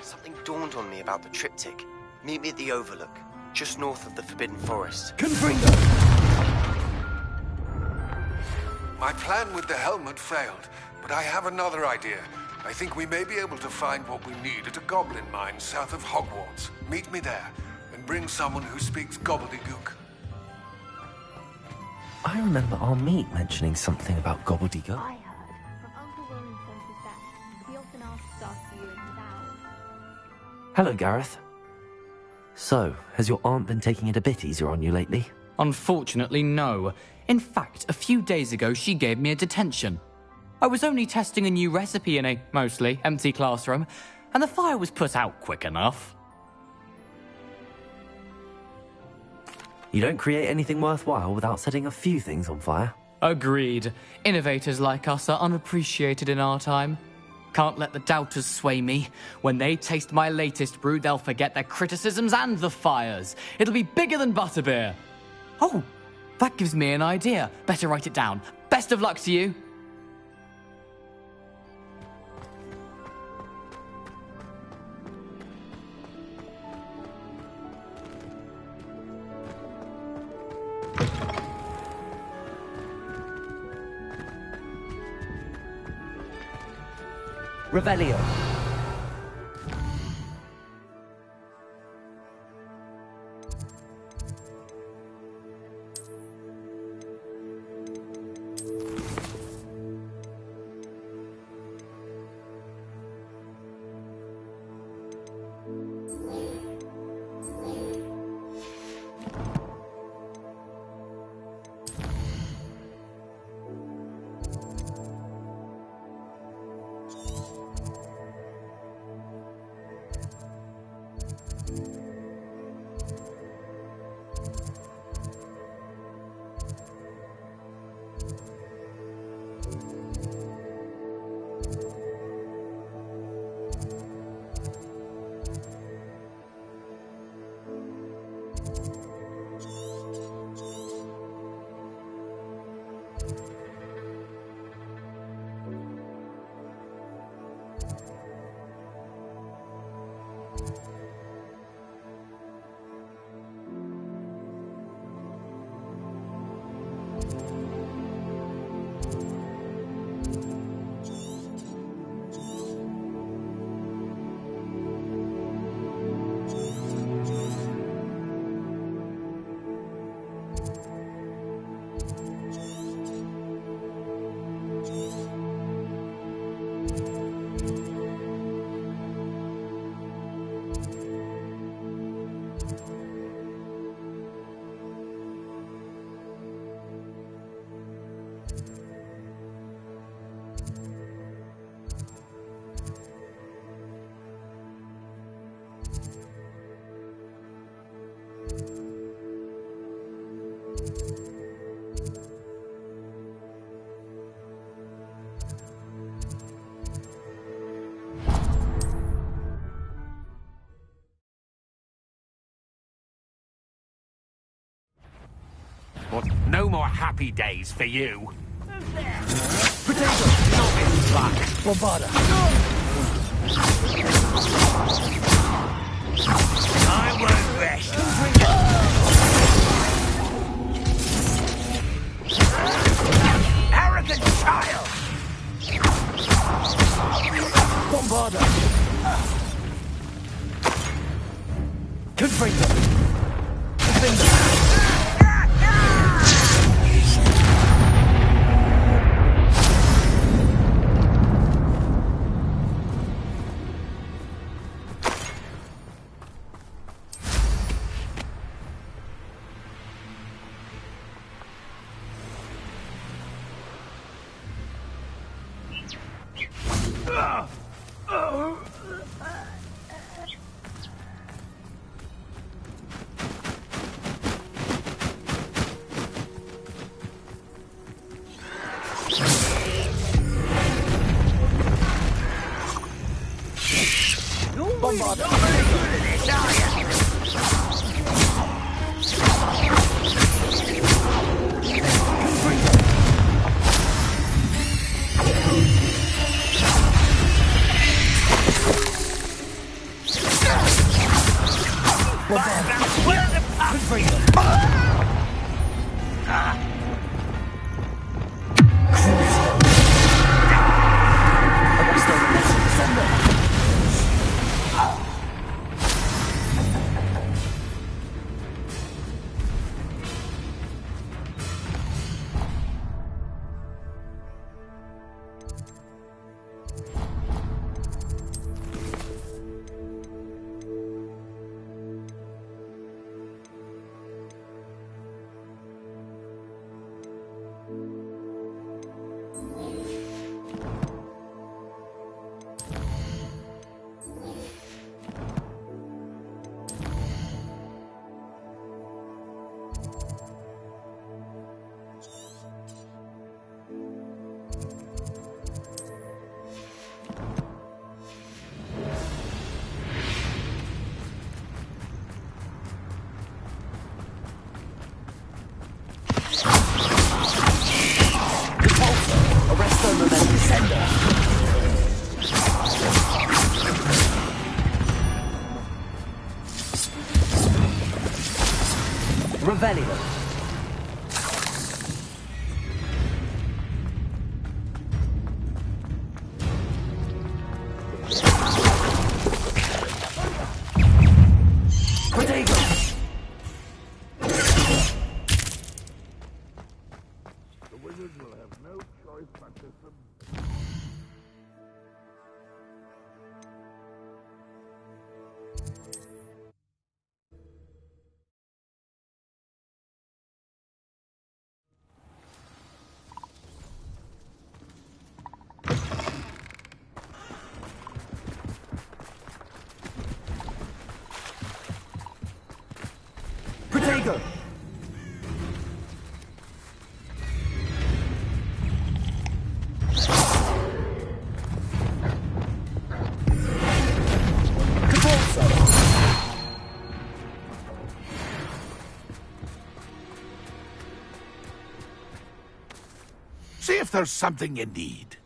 Something dawned on me about the triptych. Meet me at the Overlook, just north of the Forbidden Forest. Confringo! My plan with the helmet failed, but I have another idea. I think we may be able to find what we need at a goblin mine south of Hogwarts. Meet me there, and bring someone who speaks gobbledygook. I remember our meet mentioning something about gobbledygook. I heard from Uncle Wellington's dad. He often asks after you in his hours. Hello, Gareth. So, has your aunt been taking it a bit easier on you lately? Unfortunately, no. In fact, a few days ago, she gave me a detention. I was only testing a new recipe in a mostly empty classroom, and the fire was put out quick enough. You don't create anything worthwhile without setting a few things on fire. Agreed. Innovators like us are unappreciated in our time. Can't let the doubters sway me. When they taste my latest brew, they'll forget their criticisms and the fires. It'll be bigger than butterbeer. Oh, that gives me an idea. Better write it down. Best of luck to you. Revelio. Well, no more happy days for you. Potato! Not in luck. Bombarda. I won't rest. Arrogant child! Bombarda. Confringo. Revelio. Protego! See if there's something you need.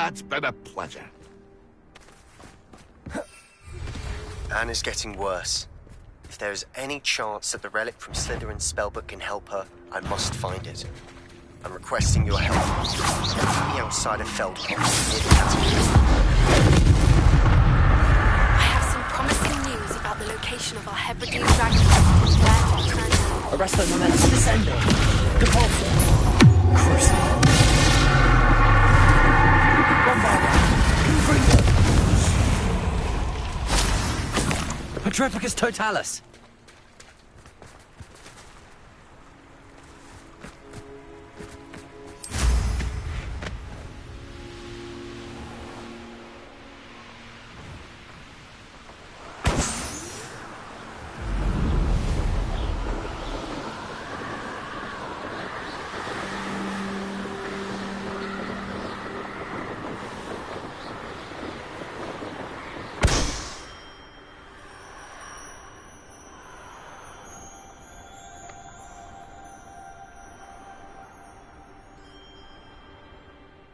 It's been a pleasure. Anne is getting worse. If there is any chance that the relic from Slytherin's spellbook can help her, I must find it. I'm requesting your help. Meet me outside of Feldcroft, near the catapult. I have some promising news about the location of our Hebridean dragon. Where to return to. Arresto momentum descending. Depulso. Crucible. Petrificus totalis!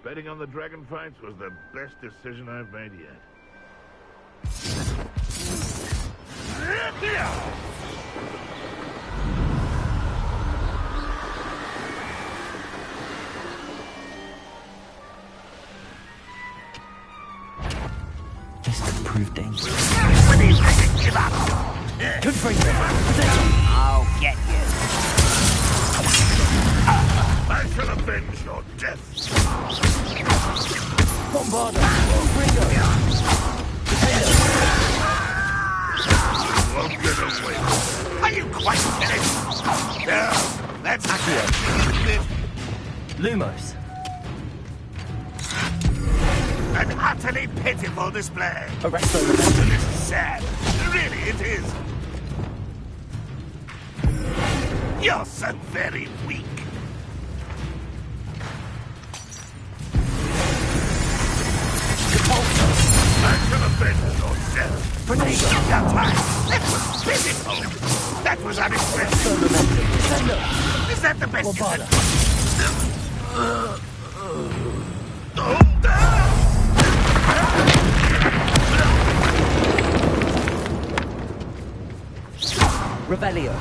Betting on the dragon fights was the best decision I've made yet. This could prove dangerous. Give up! Good for you. I'll get you. I shall avenge your death. Bombarda! Ringo! You won't get away. Are you quite finished? Now, let's Accio. Lumos. An utterly pitiful display. Arresto. This is sad. Really, it is. You're so very weak. I shall avenge your death. That was pitiful. That was unexpected. Is that the best you can Revelio.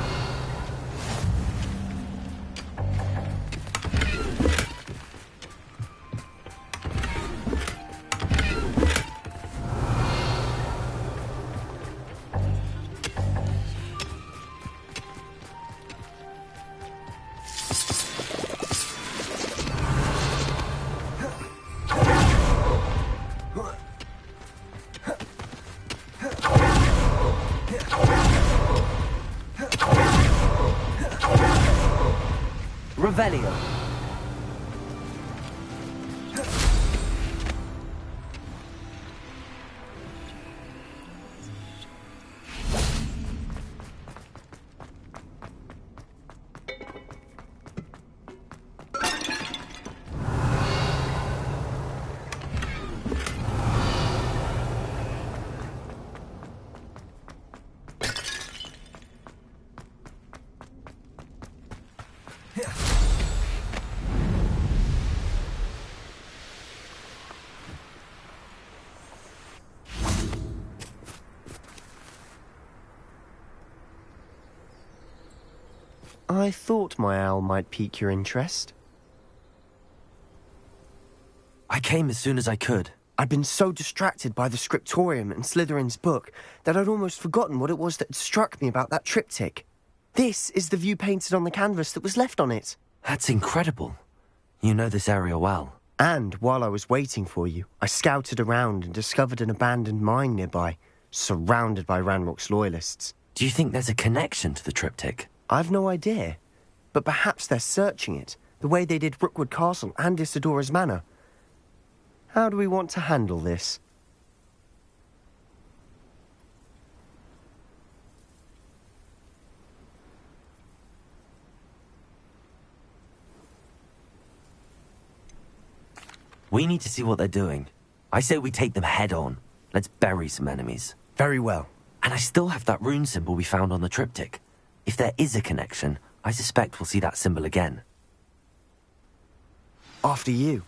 Revelio. I thought my owl might pique your interest. I came as soon as I could. I'd been so distracted by the scriptorium and Slytherin's book that I'd almost forgotten what it was that struck me about that triptych. This is the view painted on the canvas that was left on it. That's incredible. You know this area well. And while I was waiting for you, I scouted around and discovered an abandoned mine nearby, surrounded by Ranrock's loyalists. Do you think there's a connection to the triptych? I've no idea, but perhaps they're searching it, the way they did Rookwood Castle and Isidora's Manor. How do we want to handle this? We need to see what they're doing. I say we take them head on. Let's bury some enemies. Very well. And I still have that rune symbol we found on the triptych. If there is a connection, I suspect we'll see that symbol again. After you.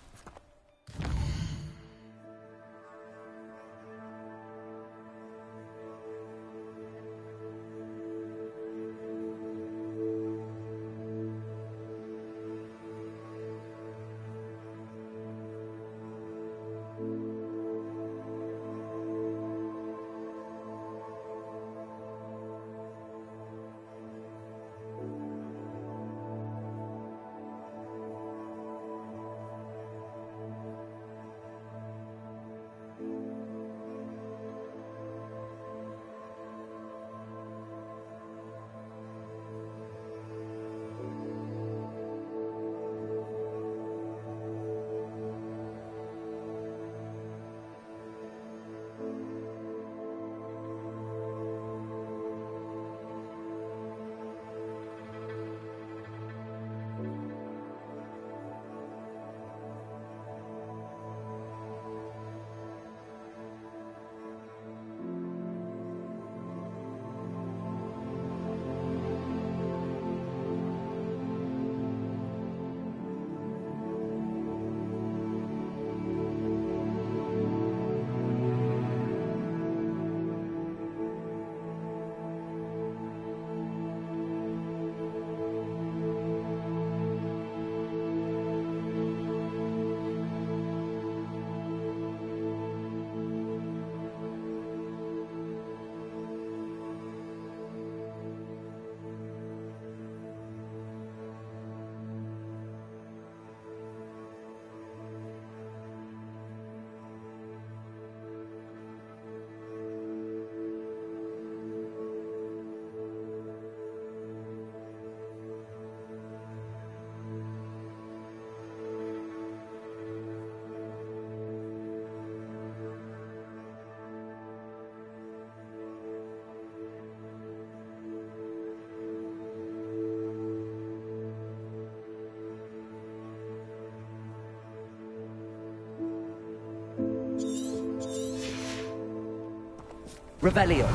Revelio.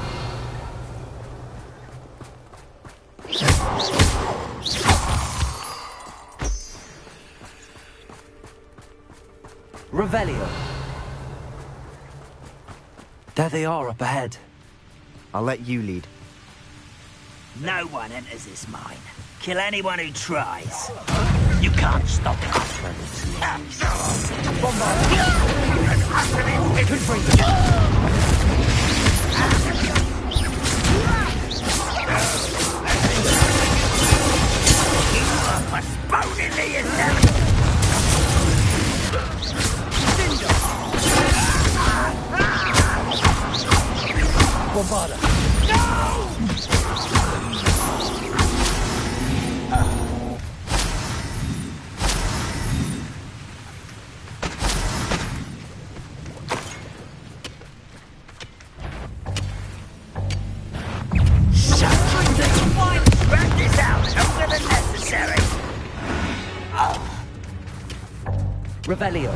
Revelio. There they are up ahead. I'll let you lead. No one enters this mine. Kill anyone who tries. You can't stop us. Bombarda. Revelio.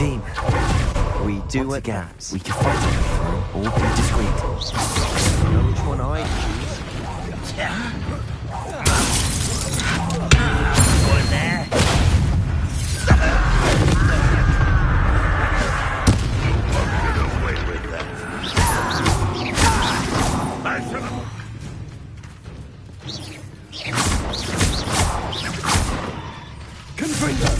Team. We do Once it again, that. we can fight or be discreet. You know which one I'd choose? One there. Get away with that. Confringo!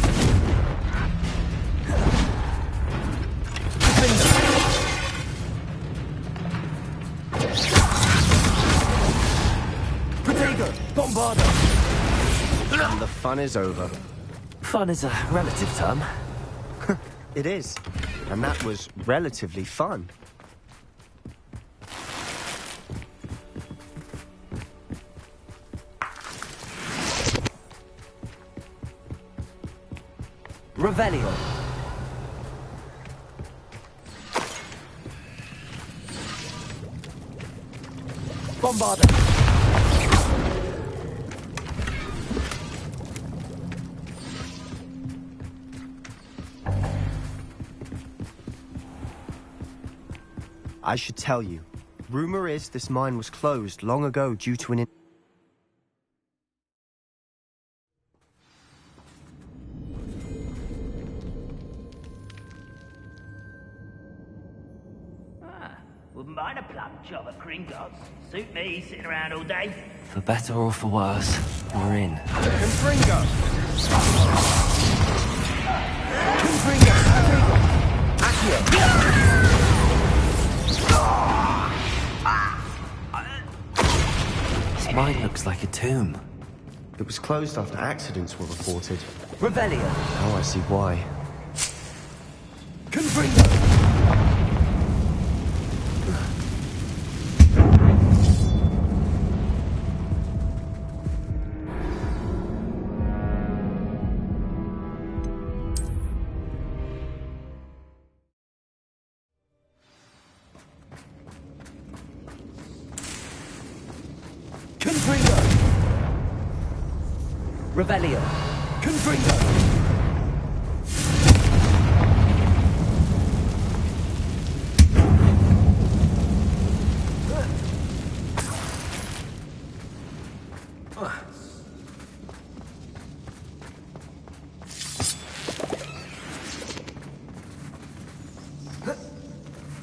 Protego! Bombarda! And the fun is over. Fun is a relative term. It is. And that was relatively fun. Revelio. Bombarda! I should tell you. Rumor is this mine was closed long ago due to an Wouldn't mind a plum job at Gringotts. Suit me, sitting around all day. For better or for worse, we're in. Confringo! Confringo! Accio! This mine looks like a tomb. It was closed after accidents were reported. Revelio. Now I see why. Confringo! Confringo! Revelio. Confringo!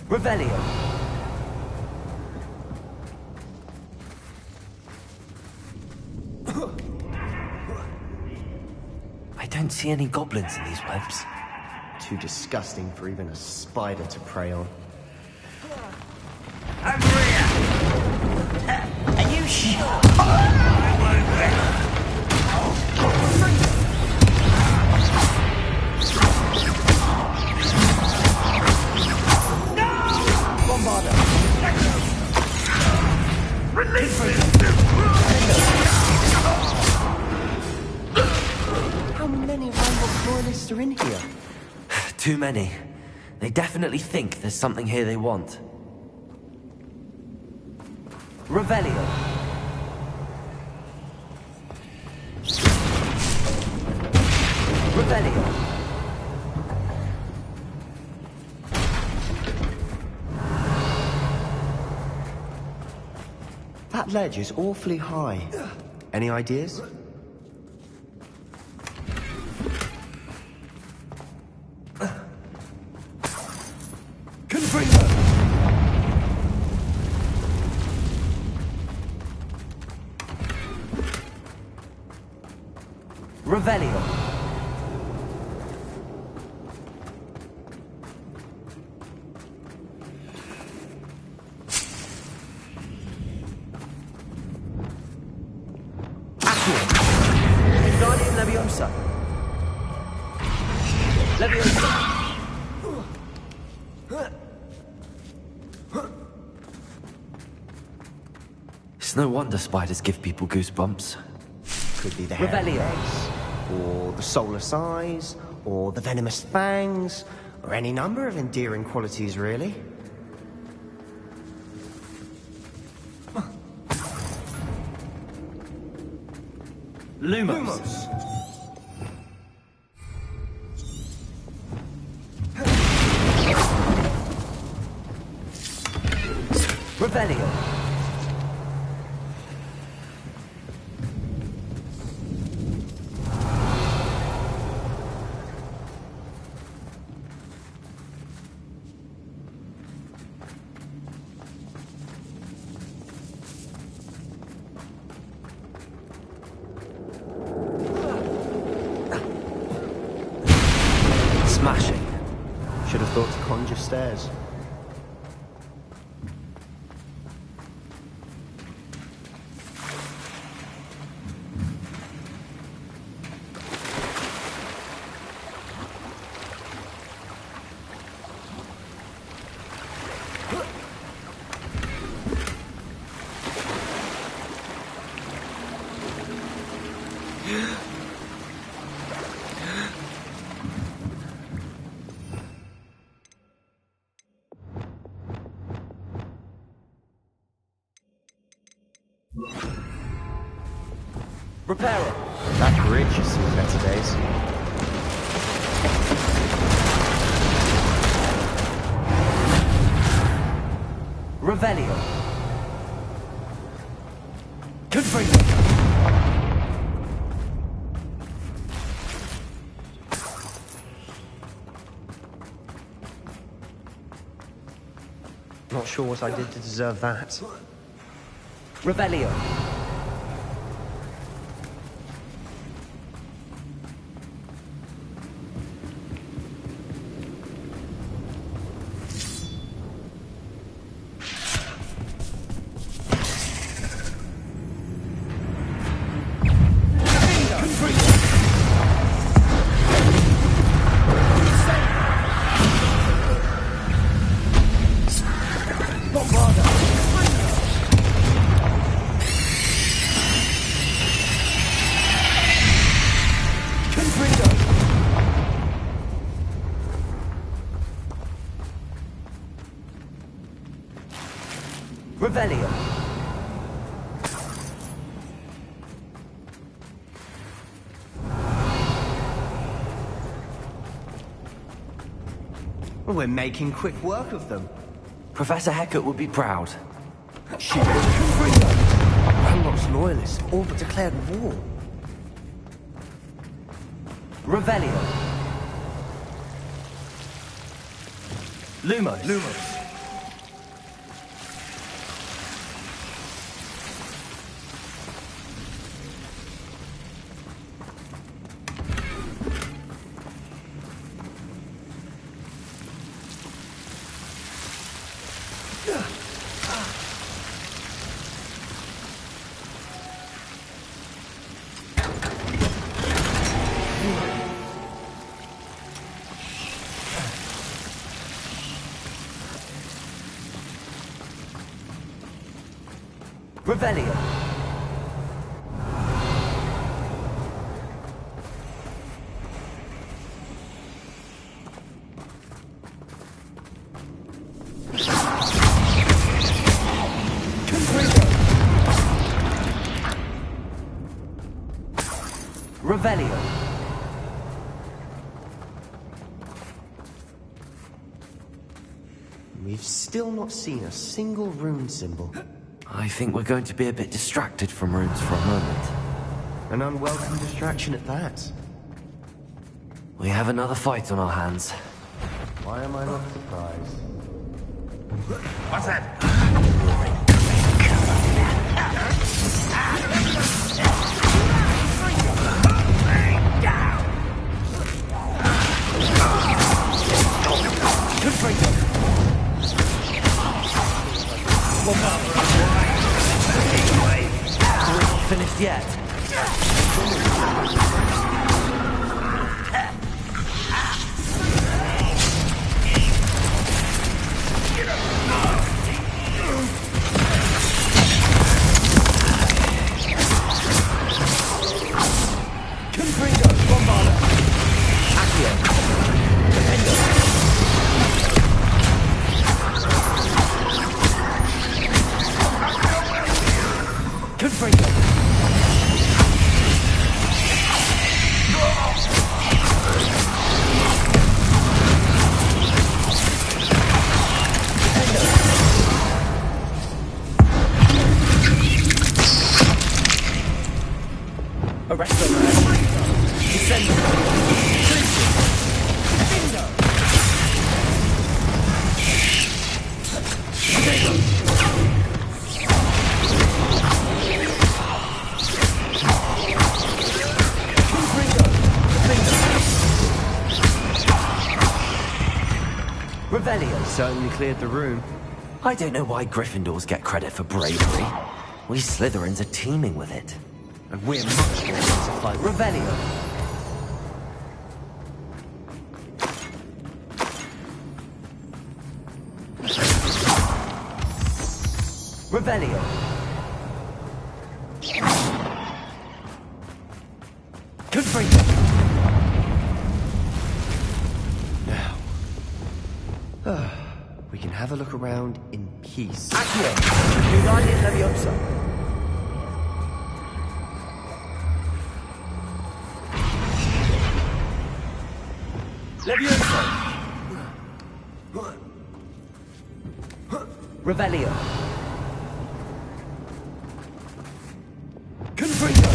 Revelio. I don't see any goblins in these webs. Too disgusting for even a spider to prey on. Over here! Are you sure? I won't let Bombarda! Release me! How many Ranrock loyalists are in here? Too many. They definitely think there's something here they want. Revelio. Revelio. That ledge is awfully high. Any ideas? Confringo! Revelio. Guardian Leviosa! Leviosa! It's no wonder spiders give people goosebumps. Could be the Revelio. hair, or the soulless eyes, or the venomous fangs, or any number of endearing qualities, really. Lumos. Revelio. Smashing. Should have thought to conjure stairs. Repairer. That bridge has seen better days. Revelio. Confringo. Not sure what I did to deserve that. Revelio. Revelio. Well, we're making quick work of them. Professor Hecat would be proud. Shit. Ranrock's loyalists have all but declared war. Revelio. Lumos. Lumos. Revelio. Revelio. We've still not seen a single rune symbol. I think we're going to be a bit distracted from runes for a moment. An unwelcome distraction at that. We have another fight on our hands. Why am I not surprised? What's that? We're not finished yet. Arrest them. Descend. Bingo. Revelio certainly cleared the room. I don't know why Gryffindors get credit for bravery. We Slytherins are teeming with it. And we're much more classified. Revelio. Revelio. Confringo. Now. We can have a look around in peace. Accio. United Leviosa. Leviosa. Revelio. Confringo.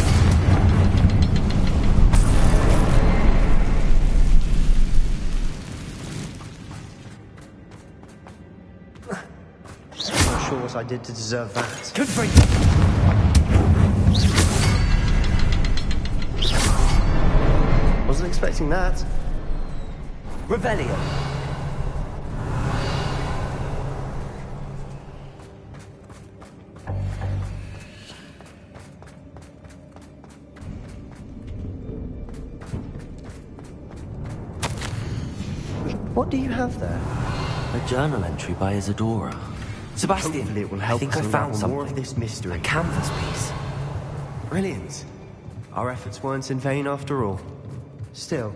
Not sure what I did to deserve that. Confringo. Wasn't expecting that. Revelio. What do you have there? A journal entry by Isadora. Sebastian, Hopefully it will help I think us I found unravel something. more of this mystery. A canvas piece. Brilliant. Our efforts weren't in vain after all. Still,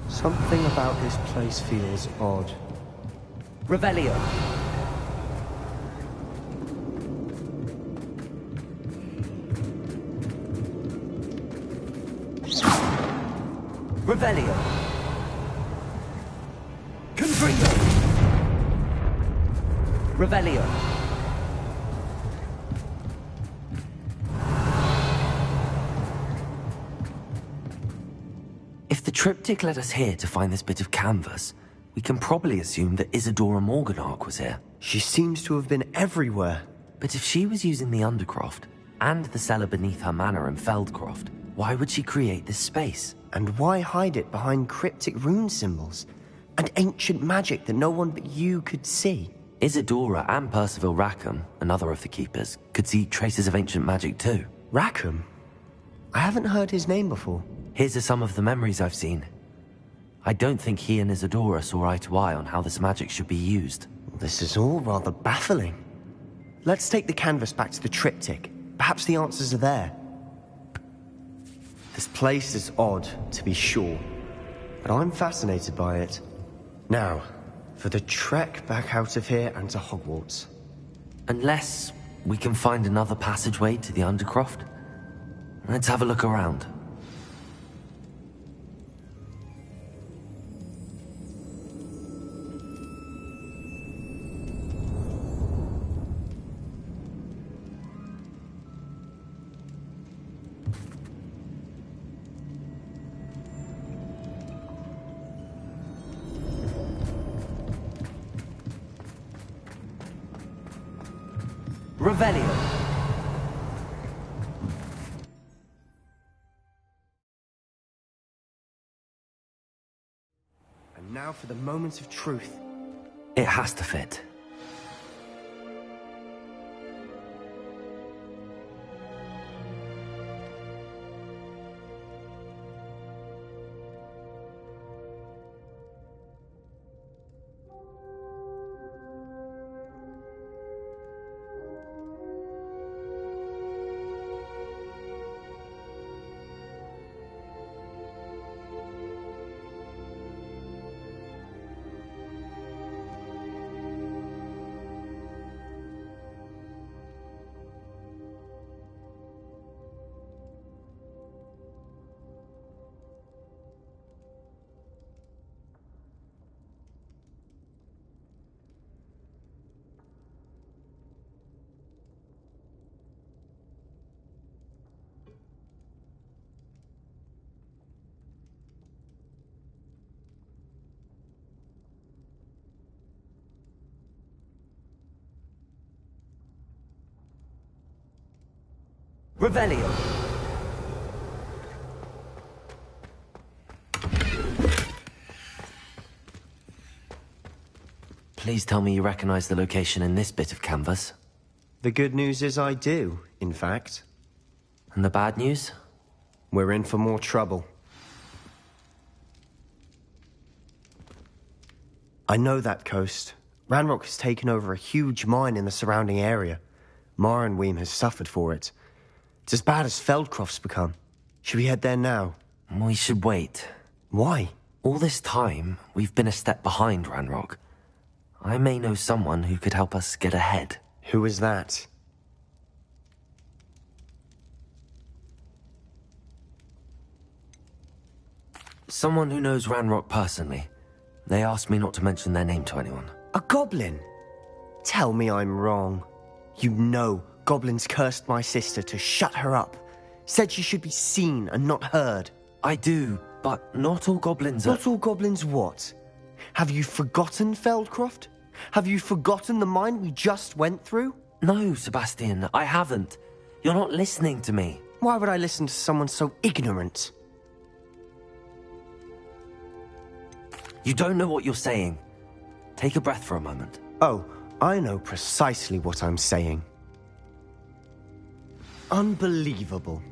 something about this place feels odd. Revelio. Revelio. Confringo. Revelio. If the triptych led us here to find this bit of canvas, we can probably assume that Isadora Morganach was here. She seems to have been everywhere. But if she was using the Undercroft, and the cellar beneath her manor in Feldcroft, why would she create this space? And why hide it behind cryptic rune symbols? And ancient magic that no one but you could see? Isadora and Percival Rackham, another of the Keepers, could see traces of ancient magic too. Rackham? I haven't heard his name before. Here's some of the memories I've seen. I don't think he and Isadora saw eye to eye on how this magic should be used. This is all rather baffling. Let's take the canvas back to the triptych. Perhaps the answers are there. This place is odd, to be sure, but I'm fascinated by it. Now, for the trek back out of here and to Hogwarts. Unless we can find another passageway to the Undercroft. Let's have a look around. Revelio. And now for the moment of truth. It has to fit. Revelio. Please tell me you recognize the location in this bit of canvas. The good news is I do, in fact. And the bad news? We're in for more trouble. I know that coast. Ranrock has taken over a huge mine in the surrounding area. Marenweem has suffered for it. It's as bad as Feldcroft's become. Should we head there now? We should wait. Why? All this time, we've been a step behind Ranrock. I may know someone who could help us get ahead. Who is that? Someone who knows Ranrock personally. They asked me not to mention their name to anyone. A goblin? Tell me I'm wrong. You know goblins cursed my sister to shut her up. Said she should be seen and not heard. I do, but not all goblins are... Not all goblins what? Have you forgotten Feldcroft? Have you forgotten the mine we just went through? No, Sebastian, I haven't. You're not listening to me. Why would I listen to someone so ignorant? You don't know what you're saying. Take a breath for a moment. Oh, I know precisely what I'm saying. Unbelievable.